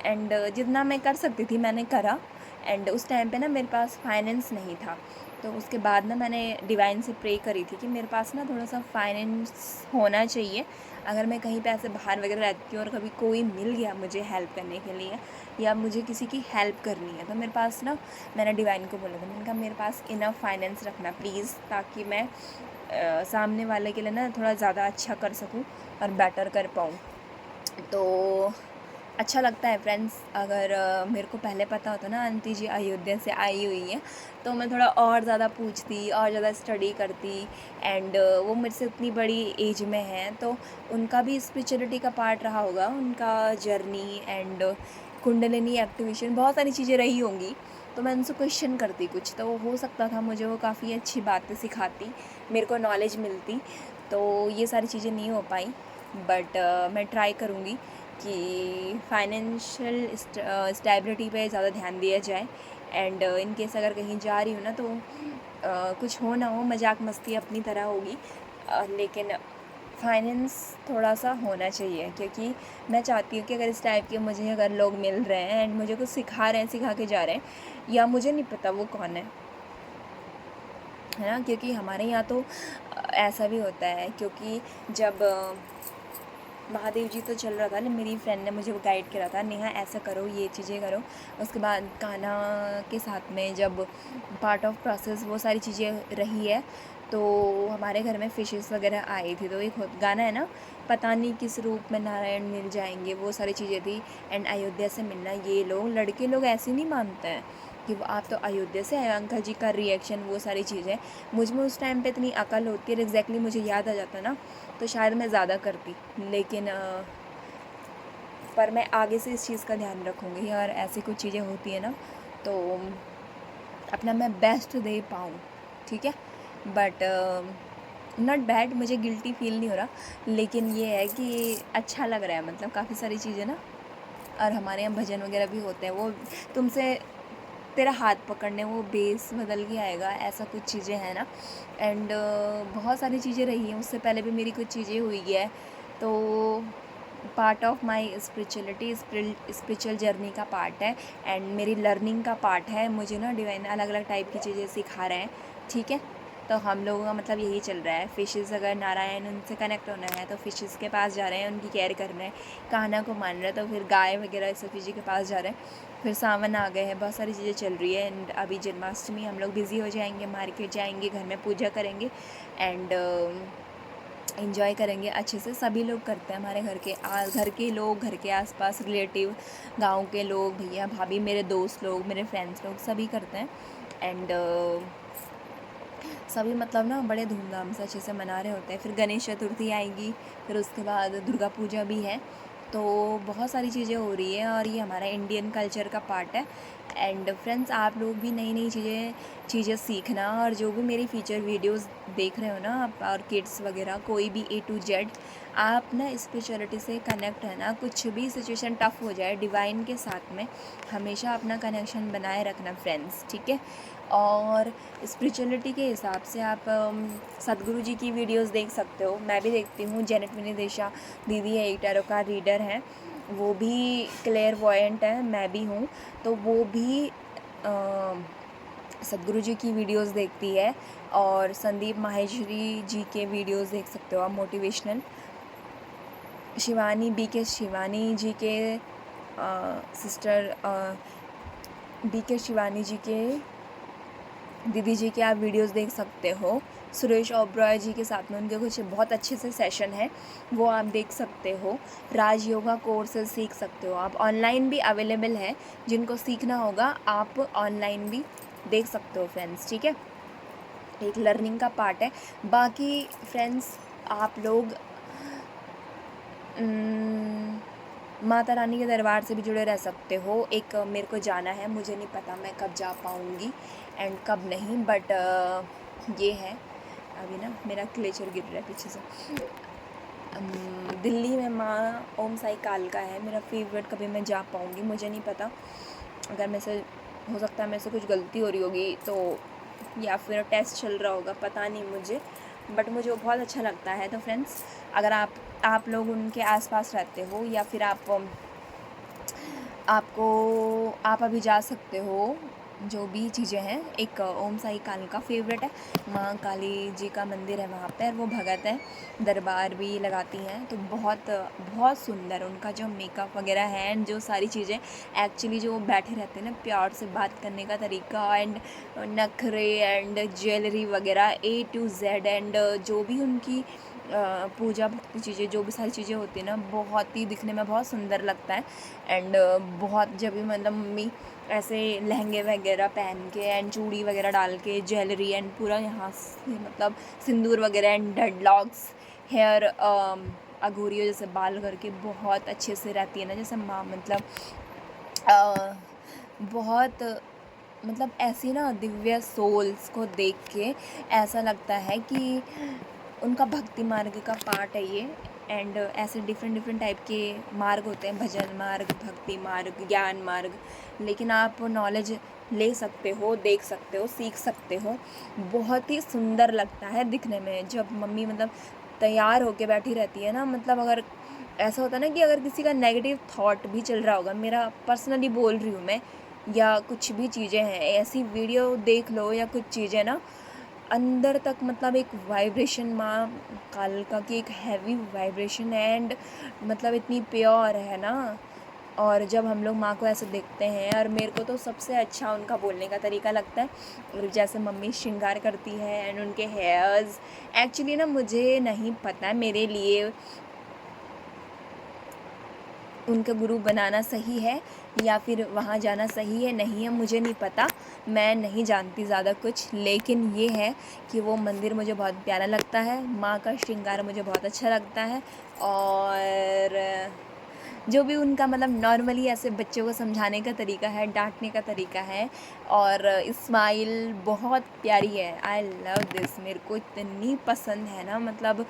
एंड जितना मैं कर सकती थी मैंने करा। एंड उस टाइम पे ना मेरे पास फाइनेंस नहीं था, तो उसके बाद ना मैंने डिवाइन से प्रे करी थी कि मेरे पास ना थोड़ा सा फाइनेंस होना चाहिए। अगर मैं कहीं पे ऐसे बाहर वगैरह रहती हूँ और कभी कोई मिल गया मुझे हेल्प करने के लिए, या मुझे किसी की हेल्प करनी है, तो मेरे पास ना, मैंने डिवाइन को बोला था, मैंने कहा मेरे पास इनफ फाइनेंस रखना प्लीज़, ताकि मैं सामने वाले के लिए ना थोड़ा ज़्यादा अच्छा कर सकूँ और बेटर कर पाऊँ। तो अच्छा लगता है फ्रेंड्स। अगर मेरे को पहले पता होता ना आंटी जी अयोध्या से आई हुई है, तो मैं थोड़ा और ज़्यादा पूछती और ज़्यादा स्टडी करती। एंड वो मेरे से उतनी बड़ी एज में है, तो उनका भी स्पिरिचुअलिटी का पार्ट रहा होगा, उनका जर्नी एंड कुंडलिनी एक्टिवेशन, बहुत सारी चीज़ें रही होंगी। तो मैं उनसे क्वेश्चन करती कुछ, तो हो सकता था मुझे वो काफ़ी अच्छी बातें सिखाती, मेरे को नॉलेज मिलती। तो ये सारी चीज़ें नहीं हो पाई, बट मैं ट्राई करूँगी कि फाइनेंशियल स्टेबिलिटी पे ज़्यादा ध्यान दिया जाए। एंड इन केस अगर कहीं जा रही हूँ ना, तो कुछ हो ना हो, मजाक मस्ती अपनी तरह होगी, लेकिन फाइनेंस थोड़ा सा होना चाहिए। क्योंकि मैं चाहती हूँ कि अगर इस टाइप के मुझे अगर लोग मिल रहे हैं एंड मुझे कुछ सिखा रहे हैं, सिखा के जा रहे हैं, या मुझे नहीं पता वो कौन है ना। क्योंकि हमारे यहाँ तो ऐसा भी होता है, क्योंकि जब महादेव जी तो चल रहा था, लेकिन मेरी फ्रेंड ने मुझे वो गाइड करा था, नेहा ऐसा करो, ये चीज़ें करो। उसके बाद कान्हा के साथ में जब पार्ट ऑफ प्रोसेस वो सारी चीज़ें रही है, तो हमारे घर में फ़िशेस वगैरह आई थी। तो एक गाना है ना, पता नहीं किस रूप में नारायण मिल जाएंगे, वो सारी चीज़ें थी। एंड अयोध्या से मिलना, ये लोग लड़के लोग ऐसे नहीं मानते हैं कि वो आप तो अयोध्या से आए, अंकल जी का रिएक्शन, वो सारी चीज़ें। मुझ में उस टाइम पे इतनी अकल होती है, एग्जैक्टली मुझे याद आ जाता ना, तो शायद मैं ज़्यादा करती। लेकिन पर मैं आगे से इस चीज़ का ध्यान रखूँगी, और ऐसी कुछ चीज़ें होती है ना, तो अपना मैं बेस्ट दे पाऊँ, ठीक है। बट नॉट बैड, मुझे गिल्टी फील नहीं हो रहा, लेकिन ये है कि अच्छा लग रहा है, मतलब काफ़ी सारी चीज़ें ना। और हमारे यहाँ भजन वगैरह भी होते हैं, वो तुमसे तेरा हाथ पकड़ने वो बेस बदल के आएगा, ऐसा कुछ चीज़ें हैं ना। एंड बहुत सारी चीज़ें रही हैं, उससे पहले भी मेरी कुछ चीज़ें हुई है। तो part of my spirituality, spiritual journey का पार्ट है, एंड मेरी लर्निंग का पार्ट है। मुझे ना डिवाइन अलग अलग टाइप की चीज़ें सिखा रहे हैं, ठीक है। तो हम लोगों का मतलब यही चल रहा है। फ़िशेज़, अगर नारायण उनसे कनेक्ट होना है तो फ़िशेज़ के पास जा रहे हैं, उनकी केयर कर रहे हैं। कान्हा को मान रहे हैं, तो फिर गाय वगैरह सभी जी के पास जा रहे हैं। फिर सावन आ गए हैं, बहुत सारी चीज़ें चल रही है। एंड अभी जन्माष्टमी, हम लोग बिज़ी हो जाएंगे, मार्केट जाएंगे, घर में पूजा करेंगे, एंड एंजॉय करेंगे अच्छे से। सभी लोग करते हैं, हमारे घर के लोग, घर के आसपास रिलेटिव, गांव के लोग, भैया भाभी, मेरे दोस्त लोग, मेरे फ्रेंड्स लोग, सभी करते हैं। एंड सभी मतलब ना बड़े धूमधाम से अच्छे से मना रहे होते हैं। फिर गणेश चतुर्थी आएगी, फिर उसके बाद दुर्गा पूजा भी है। तो बहुत सारी चीज़ें हो रही है, और ये हमारा इंडियन कल्चर का पार्ट है। एंड फ्रेंड्स, आप लोग भी नई नई चीज़ें सीखना, और जो भी मेरी फीचर वीडियोस देख रहे हो ना आप, और किड्स वगैरह, कोई भी A to Z, आप ना स्पिरिचुअलिटी से कनेक्ट है ना। कुछ भी सिचुएशन टफ़ हो जाए, डिवाइन के साथ में हमेशा अपना कनेक्शन बनाए रखना फ्रेंड्स, ठीक है। और स्पिरिचुअलिटी के हिसाब से आप सदगुरु जी की वीडियोस देख सकते हो, मैं भी देखती हूँ। जेनेट विनिदेशा दीदी है, एक टैरो कार्ड रीडर है, वो भी क्लेयरवॉयंट है, मैं भी हूँ। तो वो भी सदगुरु जी की वीडियोस देखती है। और संदीप माहेश्वरी जी के वीडियोस देख सकते हो आप, मोटिवेशनल। शिवानी BK शिवानी जी के सिस्टर DK शिवानी जी के, दीदी जी के आप वीडियोस देख सकते हो। सुरेश ओबरॉय जी के साथ में उनके कुछ बहुत अच्छे से सेशन है, वो आप देख सकते हो। राज योगा कोर्सेज सीख सकते हो आप, ऑनलाइन भी अवेलेबल है, जिनको सीखना होगा आप ऑनलाइन भी देख सकते हो फ्रेंड्स, ठीक है। एक लर्निंग का पार्ट है। बाकी फ्रेंड्स आप लोग माता रानी के दरबार से भी जुड़े रह सकते हो। एक मेरे को जाना है, मुझे नहीं पता मैं कब जा पाऊँगी एंड कब नहीं, बट ये है। अभी ना मेरा क्लेचर गिर रहा है पीछे से। दिल्ली में माँ ओम साई कालका है मेरा फेवरेट, कभी मैं जा पाऊँगी मुझे नहीं पता। अगर मेरे से हो सकता है मेरे से कुछ गलती हो रही होगी तो, या फिर टेस्ट चल रहा होगा, पता नहीं मुझे, बट मुझे वो बहुत अच्छा लगता है। तो फ्रेंड्स अगर आप लोग उनके आसपास रहते हो या फिर आप अभी जा सकते हो, जो भी चीज़ें हैं। एक ओम साई कालका फेवरेट है, माँ काली जी का मंदिर है वहाँ पर, वो भगत है, दरबार भी लगाती हैं, तो बहुत बहुत सुंदर उनका जो मेकअप वगैरह है एंड जो सारी चीज़ें एक्चुअली जो बैठे रहते हैं ना, प्यार से बात करने का तरीका एंड नखरे एंड ज्वेलरी वगैरह A to Z एंड जो भी उनकी पूजा भक्ति चीज़ें, जो भी सारी चीज़ें होती हैं ना, बहुत ही दिखने में बहुत सुंदर लगता है। एंड बहुत जब भी मतलब मम्मी ऐसे लहंगे वगैरह पहन के एंड चूड़ी वगैरह डाल के ज्वेलरी एंड पूरा यहाँ से मतलब सिंदूर वगैरह एंड डेडलॉक्स हेयर अघोरियों जैसे बाल करके बहुत अच्छे से रहती है ना, जैसे माँ मतलब बहुत मतलब ऐसी ना दिव्य सोल्स को देख के ऐसा लगता है कि उनका भक्ति मार्ग का पार्ट है ये। एंड ऐसे डिफरेंट टाइप के मार्ग होते हैं, भजन मार्ग, भक्ति मार्ग, ज्ञान मार्ग, लेकिन आप नॉलेज ले सकते हो, देख सकते हो, सीख सकते हो। बहुत ही सुंदर लगता है दिखने में जब मम्मी मतलब तैयार होके बैठी रहती है ना, मतलब अगर ऐसा होता है ना कि अगर किसी का नेगेटिव थॉट भी चल रहा होगा, मेरा पर्सनली बोल रही हूँ मैं, या कुछ भी चीज़ें हैं, ऐसी वीडियो देख लो या कुछ चीज़ें ना अंदर तक मतलब एक वाइब्रेशन, माँ कालका की एक हैवी वाइब्रेशन एंड मतलब इतनी प्योर है ना। और जब हम लोग माँ को ऐसे देखते हैं, और मेरे को तो सबसे अच्छा उनका बोलने का तरीका लगता है, और जैसे मम्मी श्रृंगार करती है एंड उनके हेयर्स, एक्चुअली ना मुझे नहीं पता मेरे लिए उनका गुरु बनाना सही है या फिर वहाँ जाना सही है नहीं है, मुझे नहीं पता, मैं नहीं जानती ज़्यादा कुछ, लेकिन ये है कि वो मंदिर मुझे बहुत प्यारा लगता है, माँ का श्रृंगार मुझे बहुत अच्छा लगता है। और जो भी उनका मतलब नॉर्मली ऐसे बच्चों को समझाने का तरीका है, डांटने का तरीका है, और स्माइल बहुत प्यारी है। आई लव दिस, मेरे को इतनी पसंद है ना, मतलब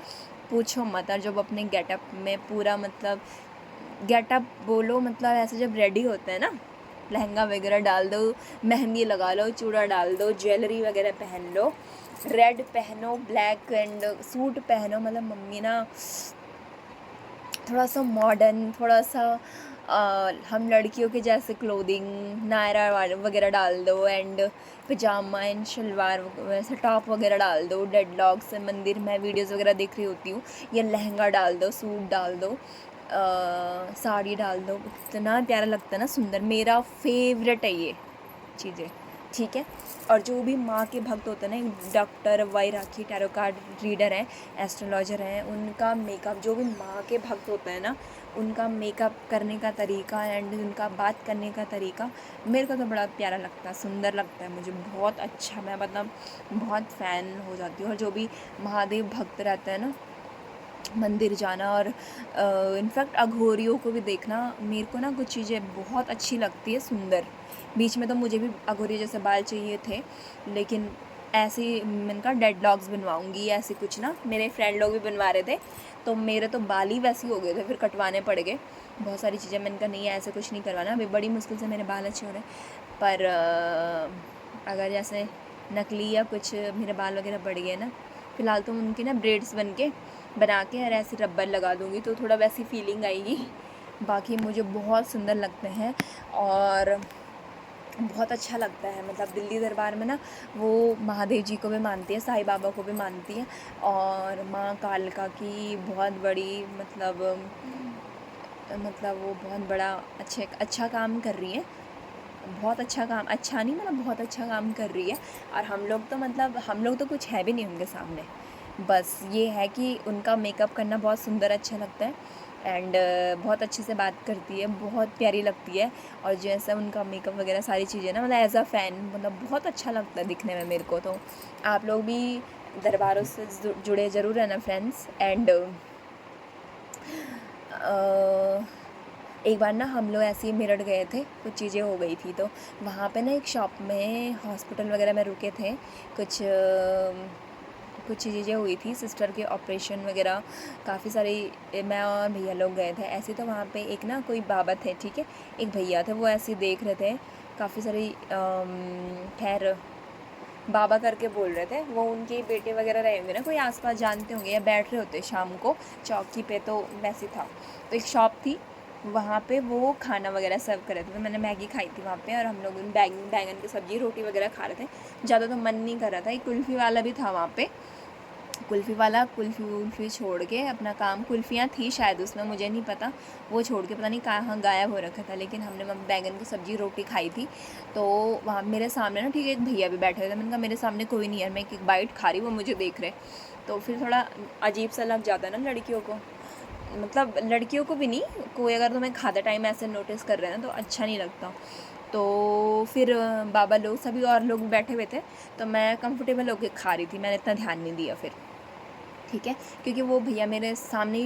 पूछो मत। और जब अपने गेटअप में पूरा मतलब गेटअप बोलो, मतलब ऐसे जब रेडी होते हैं ना, लहंगा वगैरह डाल दो, मेहंदी लगा लो, चूड़ा डाल दो, ज्वेलरी वगैरह पहन लो, रेड पहनो, ब्लैक एंड सूट पहनो, मतलब मम्मी ना थोड़ा सा मॉडर्न, थोड़ा सा हम लड़कियों के जैसे क्लोथिंग नायरा वगैरह डाल दो एंड पजामा एंड शलवार वैसे टॉप वगैरह डाल दो, डेडलॉक्स मंदिर में वीडियोस वगैरह देख रही होती हूँ, या लहंगा डाल दो, सूट डाल दो, साड़ी डाल दो, इतना प्यारा लगता है ना, सुंदर, मेरा फेवरेट है ये चीज़ें, ठीक है। और जो भी माँ के भक्त होते हैं ना, डॉक्टर वाई राखी टैरो कार्ड रीडर हैं, एस्ट्रोलॉजर हैं, उनका मेकअप, जो भी माँ के भक्त होते हैं ना, उनका मेकअप करने का तरीका एंड उनका बात करने का तरीका मेरे को तो बड़ा प्यारा लगता है, सुंदर लगता है मुझे, बहुत अच्छा, मैं मतलब बहुत फ़ैन हो जाती हूँ। और जो भी महादेव भक्त रहते हैं ना, मंदिर जाना और इनफैक्ट अघोरियों को भी देखना, मेरे को ना कुछ चीज़ें बहुत अच्छी लगती है, सुंदर। बीच में तो मुझे भी अघोरी जैसे बाल चाहिए थे, लेकिन ऐसे ही मैंने कहा डेडलॉक्स बनवाऊँगी, ऐसे कुछ ना, मेरे फ्रेंड लोग भी बनवा रहे थे, तो मेरे तो बाल ही वैसे ही हो गए थे, फिर कटवाने पड़ गए बहुत सारी चीज़ें। मैंने कहा नहीं है, ऐसे कुछ नहीं करवाना, अभी बड़ी मुश्किल से मेरे बाल अच्छे हो रहे हैं। पर अगर जैसे नकली या कुछ मेरे बाल वगैरह बढ़ गए ना, फ़िलहाल तो उनकी ना ब्रेड्स बना के और ऐसे रबर लगा दूँगी, तो थोड़ा वैसी फीलिंग आएगी। बाकी मुझे बहुत सुंदर लगते हैं और बहुत अच्छा लगता है। मतलब दिल्ली दरबार में ना वो महादेव जी को भी मानती है, साईं बाबा को भी मानती है, और माँ कालका की बहुत बड़ी मतलब वो बहुत बड़ा अच्छा काम कर रही हैं। बहुत अच्छा काम, अच्छा नहीं मतलब बहुत अच्छा काम कर रही है। और हम लोग तो कुछ है भी नहीं उनके सामने। बस ये है कि उनका मेकअप करना बहुत सुंदर अच्छा लगता है एंड बहुत अच्छे से बात करती है, बहुत प्यारी लगती है। और जैसा उनका मेकअप वगैरह सारी चीज़ें ना, मतलब एज़ अ फ़ैन मतलब बहुत अच्छा लगता है दिखने में मेरे को। तो आप लोग भी दरबारों से जुड़े ज़रूर रहना फ्रेंड्स। एंड एक बार ना हम लोग ऐसे ही मेरठ गए थे, कुछ चीज़ें हो गई थी, तो वहाँ पे ना एक शॉप में हॉस्पिटल वगैरह में रुके थे। कुछ चीज़ें हुई थी, सिस्टर के ऑपरेशन वगैरह, काफ़ी सारी मैं और भैया लोग गए थे ऐसे। तो वहाँ पे एक ना कोई बाबा थे, ठीक है, एक भैया थे, वो ऐसे ही देख रहे थे काफ़ी सारी खैर बाबा करके बोल रहे थे। वो उनके बेटे वगैरह रहे होंगे ना, कोई आसपास जानते होंगे या बैठ रहे होते शाम को चौकी पे, तो वैसे था। तो एक शॉप थी, वहाँ पे वो खाना वगैरह सर्व कर रहे थे। तो मैंने मैगी खाई थी वहाँ पे, और हम लोग बैंगन की सब्ज़ी रोटी वगैरह खा रहे थे। ज़्यादा तो मन नहीं कर रहा था। एक कुल्फ़ी वाला भी था वहाँ पे, कुल्फ़ी वाला कुल्फ़ी छोड़ के अपना काम, कुल्फ़ियाँ थी शायद उसमें, मुझे नहीं पता, वो छोड़ के पता नहीं कहाँ गायब हो रखा था। लेकिन हमने बैंगन की सब्ज़ी रोटी खाई थी। तो वहाँ मेरे सामने ना, ठीक है, एक भैया भी बैठे हुए थे। मैंने कहा मेरे सामने कोई नहीं है, मैं एक बाइट खा रही, वो मुझे देख रहे। तो फिर थोड़ा अजीब सा लग जाता है ना लड़कियों को, मतलब लड़कियों को भी नहीं, कोई अगर तुम्हें खाते टाइम ऐसे नोटिस कर रहे हैं ना तो अच्छा नहीं लगता। तो फिर बाबा लोग सभी और लोग बैठे हुए थे, तो मैं कंफर्टेबल होकर खा रही थी, मैंने इतना ध्यान नहीं दिया फिर, ठीक है, क्योंकि वो भैया मेरे सामने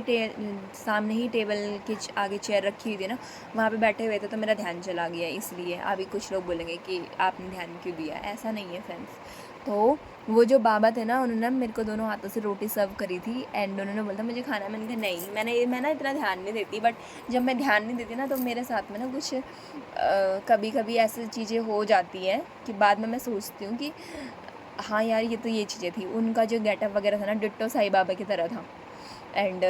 ही टेबल के आगे चेयर रखी हुई थी ना, वहाँ पे बैठे हुए थे, तो मेरा ध्यान चला गया इसलिए। अभी कुछ लोग बोलेंगे कि आपने ध्यान क्यों दिया, ऐसा नहीं है फ्रेंड्स। तो वो जो बाबा थे ना, उन्होंने मेरे को दोनों हाथों से रोटी सर्व करी थी एंड उन्होंने बोला मुझे खाना है। मैंने कहा नहीं, मैं ना इतना ध्यान नहीं देती, बट जब मैं ध्यान नहीं देती ना तो मेरे साथ में ना कुछ कभी कभी ऐसी चीज़ें हो जाती हैं कि बाद में मैं सोचती हूँ कि हाँ यार, ये तो ये चीज़ें थी। उनका जो गेटअप वगैरह था ना, डिट्टो साईं बाबा की तरह था एंड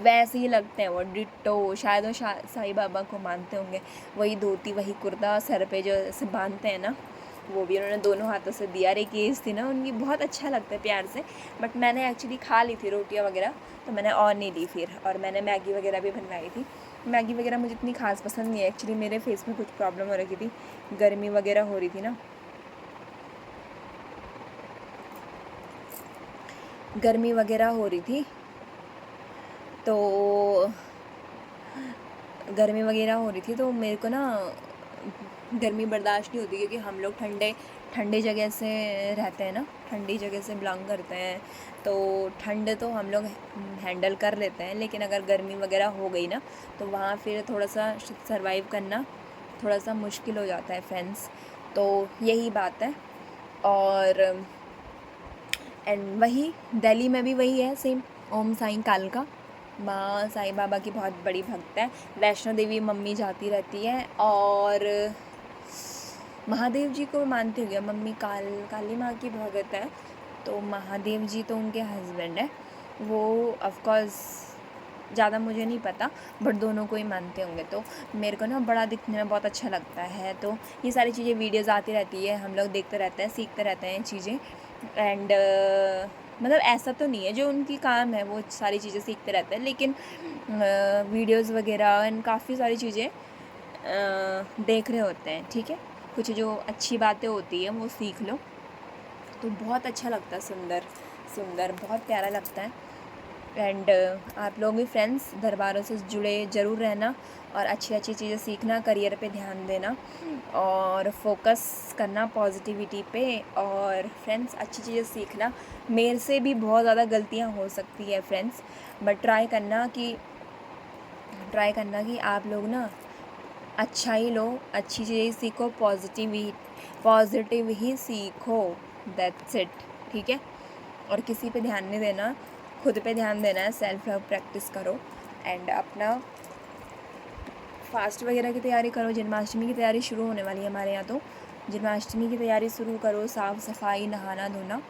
वैसे ही लगते हैं वो, डिट्टो। शायद वो साईं बाबा को मानते होंगे। वही धोती, वही कुर्ता, सर पे जो ऐसे बांधते हैं ना, वो भी उन्होंने दोनों हाथों से दिया। और एक एज थी ना उनकी, बहुत अच्छा लगता है प्यार से। बट मैंने एक्चुअली खा ली थी रोटियाँ वगैरह, तो मैंने और नहीं ली फिर। और मैंने मैगी वगैरह भी बनवाई थी। मैगी वगैरह मुझे इतनी खास पसंद नहीं है एक्चुअली, मेरे फेस में कुछ प्रॉब्लम हो रखी थी, गर्मी वगैरह हो रही थी ना, गर्मी वगैरह हो रही थी, तो गर्मी वगैरह हो रही थी, तो मेरे को ना गर्मी बर्दाश्त नहीं होती, क्योंकि हम लोग ठंडे जगह से रहते हैं ना, ठंडी जगह से बिलोंग करते हैं। तो ठंड तो हम लोग हैंडल कर लेते हैं, लेकिन अगर गर्मी वगैरह हो गई ना, तो वहाँ फिर थोड़ा सा सर्वाइव करना थोड़ा सा मुश्किल हो जाता है फ्रेंड्स। तो यही बात है। और एंड वही दिल्ली में भी वही है सेम, ओम साईं कालका। माँ साईं बाबा की बहुत बड़ी भक्त है। वैष्णो देवी मम्मी जाती रहती है, और महादेव जी को मानते हो गया, मम्मी काली माँ की भगत है। तो महादेव जी तो उनके हस्बैंड है, वो ऑफकोर्स ज़्यादा मुझे नहीं पता, बट दोनों को ही मानते होंगे। तो मेरे को ना बड़ा दिखने में बहुत अच्छा लगता है। तो ये सारी चीज़ें वीडियोज़ आती रहती है, हम लोग देखते रहते हैं, सीखते रहते हैं चीज़ें। एंड मतलब ऐसा तो नहीं है, जो उनकी काम है वो सारी चीज़ें सीखते रहते हैं, लेकिन वीडियोज़ वगैरह एंड काफ़ी सारी चीज़ें देख रहे होते हैं, ठीक है। कुछ जो अच्छी बातें होती हैं वो सीख लो, तो बहुत अच्छा लगता है, सुंदर सुंदर, बहुत प्यारा लगता है। एंड आप लोग भी फ्रेंड्स दरबारों से जुड़े ज़रूर रहना, और अच्छी अच्छी चीज़ें सीखना, करियर पे ध्यान देना, और फोकस करना पॉजिटिविटी पे। और फ्रेंड्स अच्छी चीज़ें सीखना। मेरे से भी बहुत ज़्यादा गलतियाँ हो सकती है फ्रेंड्स, बट ट्राई करना कि आप लोग ना अच्छा ही लो, अच्छी चीज़ें सीखो, पॉजिटिव ही सीखो, दैट्स इट, ठीक है। और किसी पे ध्यान नहीं देना, खुद पे ध्यान देना है, सेल्फ लव प्रैक्टिस करो। एंड अपना फास्ट वगैरह की तैयारी करो, जन्माष्टमी की तैयारी शुरू होने वाली है हमारे यहाँ, तो जन्माष्टमी की तैयारी शुरू करो, साफ़ सफाई, नहाना धोना।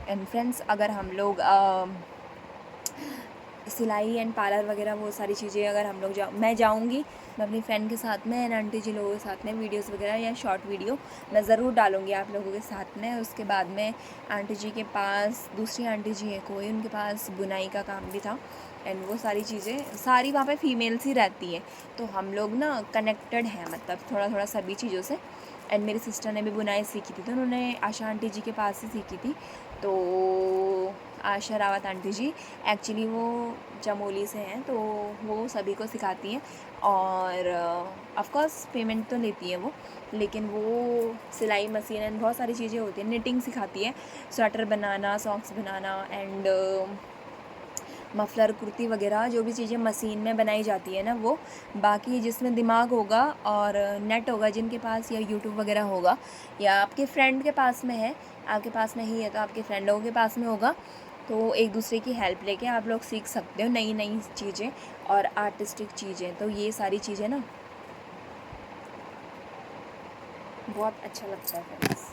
एंड फ्रेंड्स अगर हम लोग सिलाई एंड पार्लर वगैरह वो सारी चीज़ें, अगर हम लोग मैं जाऊँगी, मैं अपनी फ्रेंड के साथ में एंड आंटी जी लोगों के साथ में वीडियोस वगैरह या शॉर्ट वीडियो मैं ज़रूर डालूँगी आप लोगों के साथ में। उसके बाद में आंटी जी के पास, दूसरी आंटी जी है कोई, उनके पास बुनाई का काम भी था, एंड वो सारी चीज़ें सारी वहाँ पे फीमेल्स ही रहती हैं, तो हम लोग ना कनेक्टेड हैं, मतलब थोड़ा थोड़ा सभी चीज़ों से। एंड मेरी सिस्टर ने भी बुनाई सीखी थी, तो उन्होंने आशा आंटी जी के पास से सीखी थी। तो आशा रावत आंटी जी एक्चुअली वो चमोली से हैं, तो वो सभी को सिखाती हैं और ऑफ कोर्स पेमेंट तो लेती हैं वो, लेकिन वो सिलाई मशीन एंड बहुत सारी चीज़ें होती हैं, निटिंग सिखाती है, sweater banana, socks banana and muffler, kurti वगैरह जो भी चीज़ें मशीन में बनाई जाती है ना वो। बाकी जिसमें दिमाग होगा और नेट होगा जिनके पास, या यूट्यूब वगैरह होगा, या आपके फ्रेंड के पास में है, आपके पास नहीं है तो आपके फ्रेंड लोगों के पास में होगा, तो एक दूसरे की हेल्प लेके आप लोग सीख सकते हो नई नई चीज़ें और आर्टिस्टिक चीज़ें। तो ये सारी चीज़ें ना बहुत अच्छा लगता है फ्रेंड्स।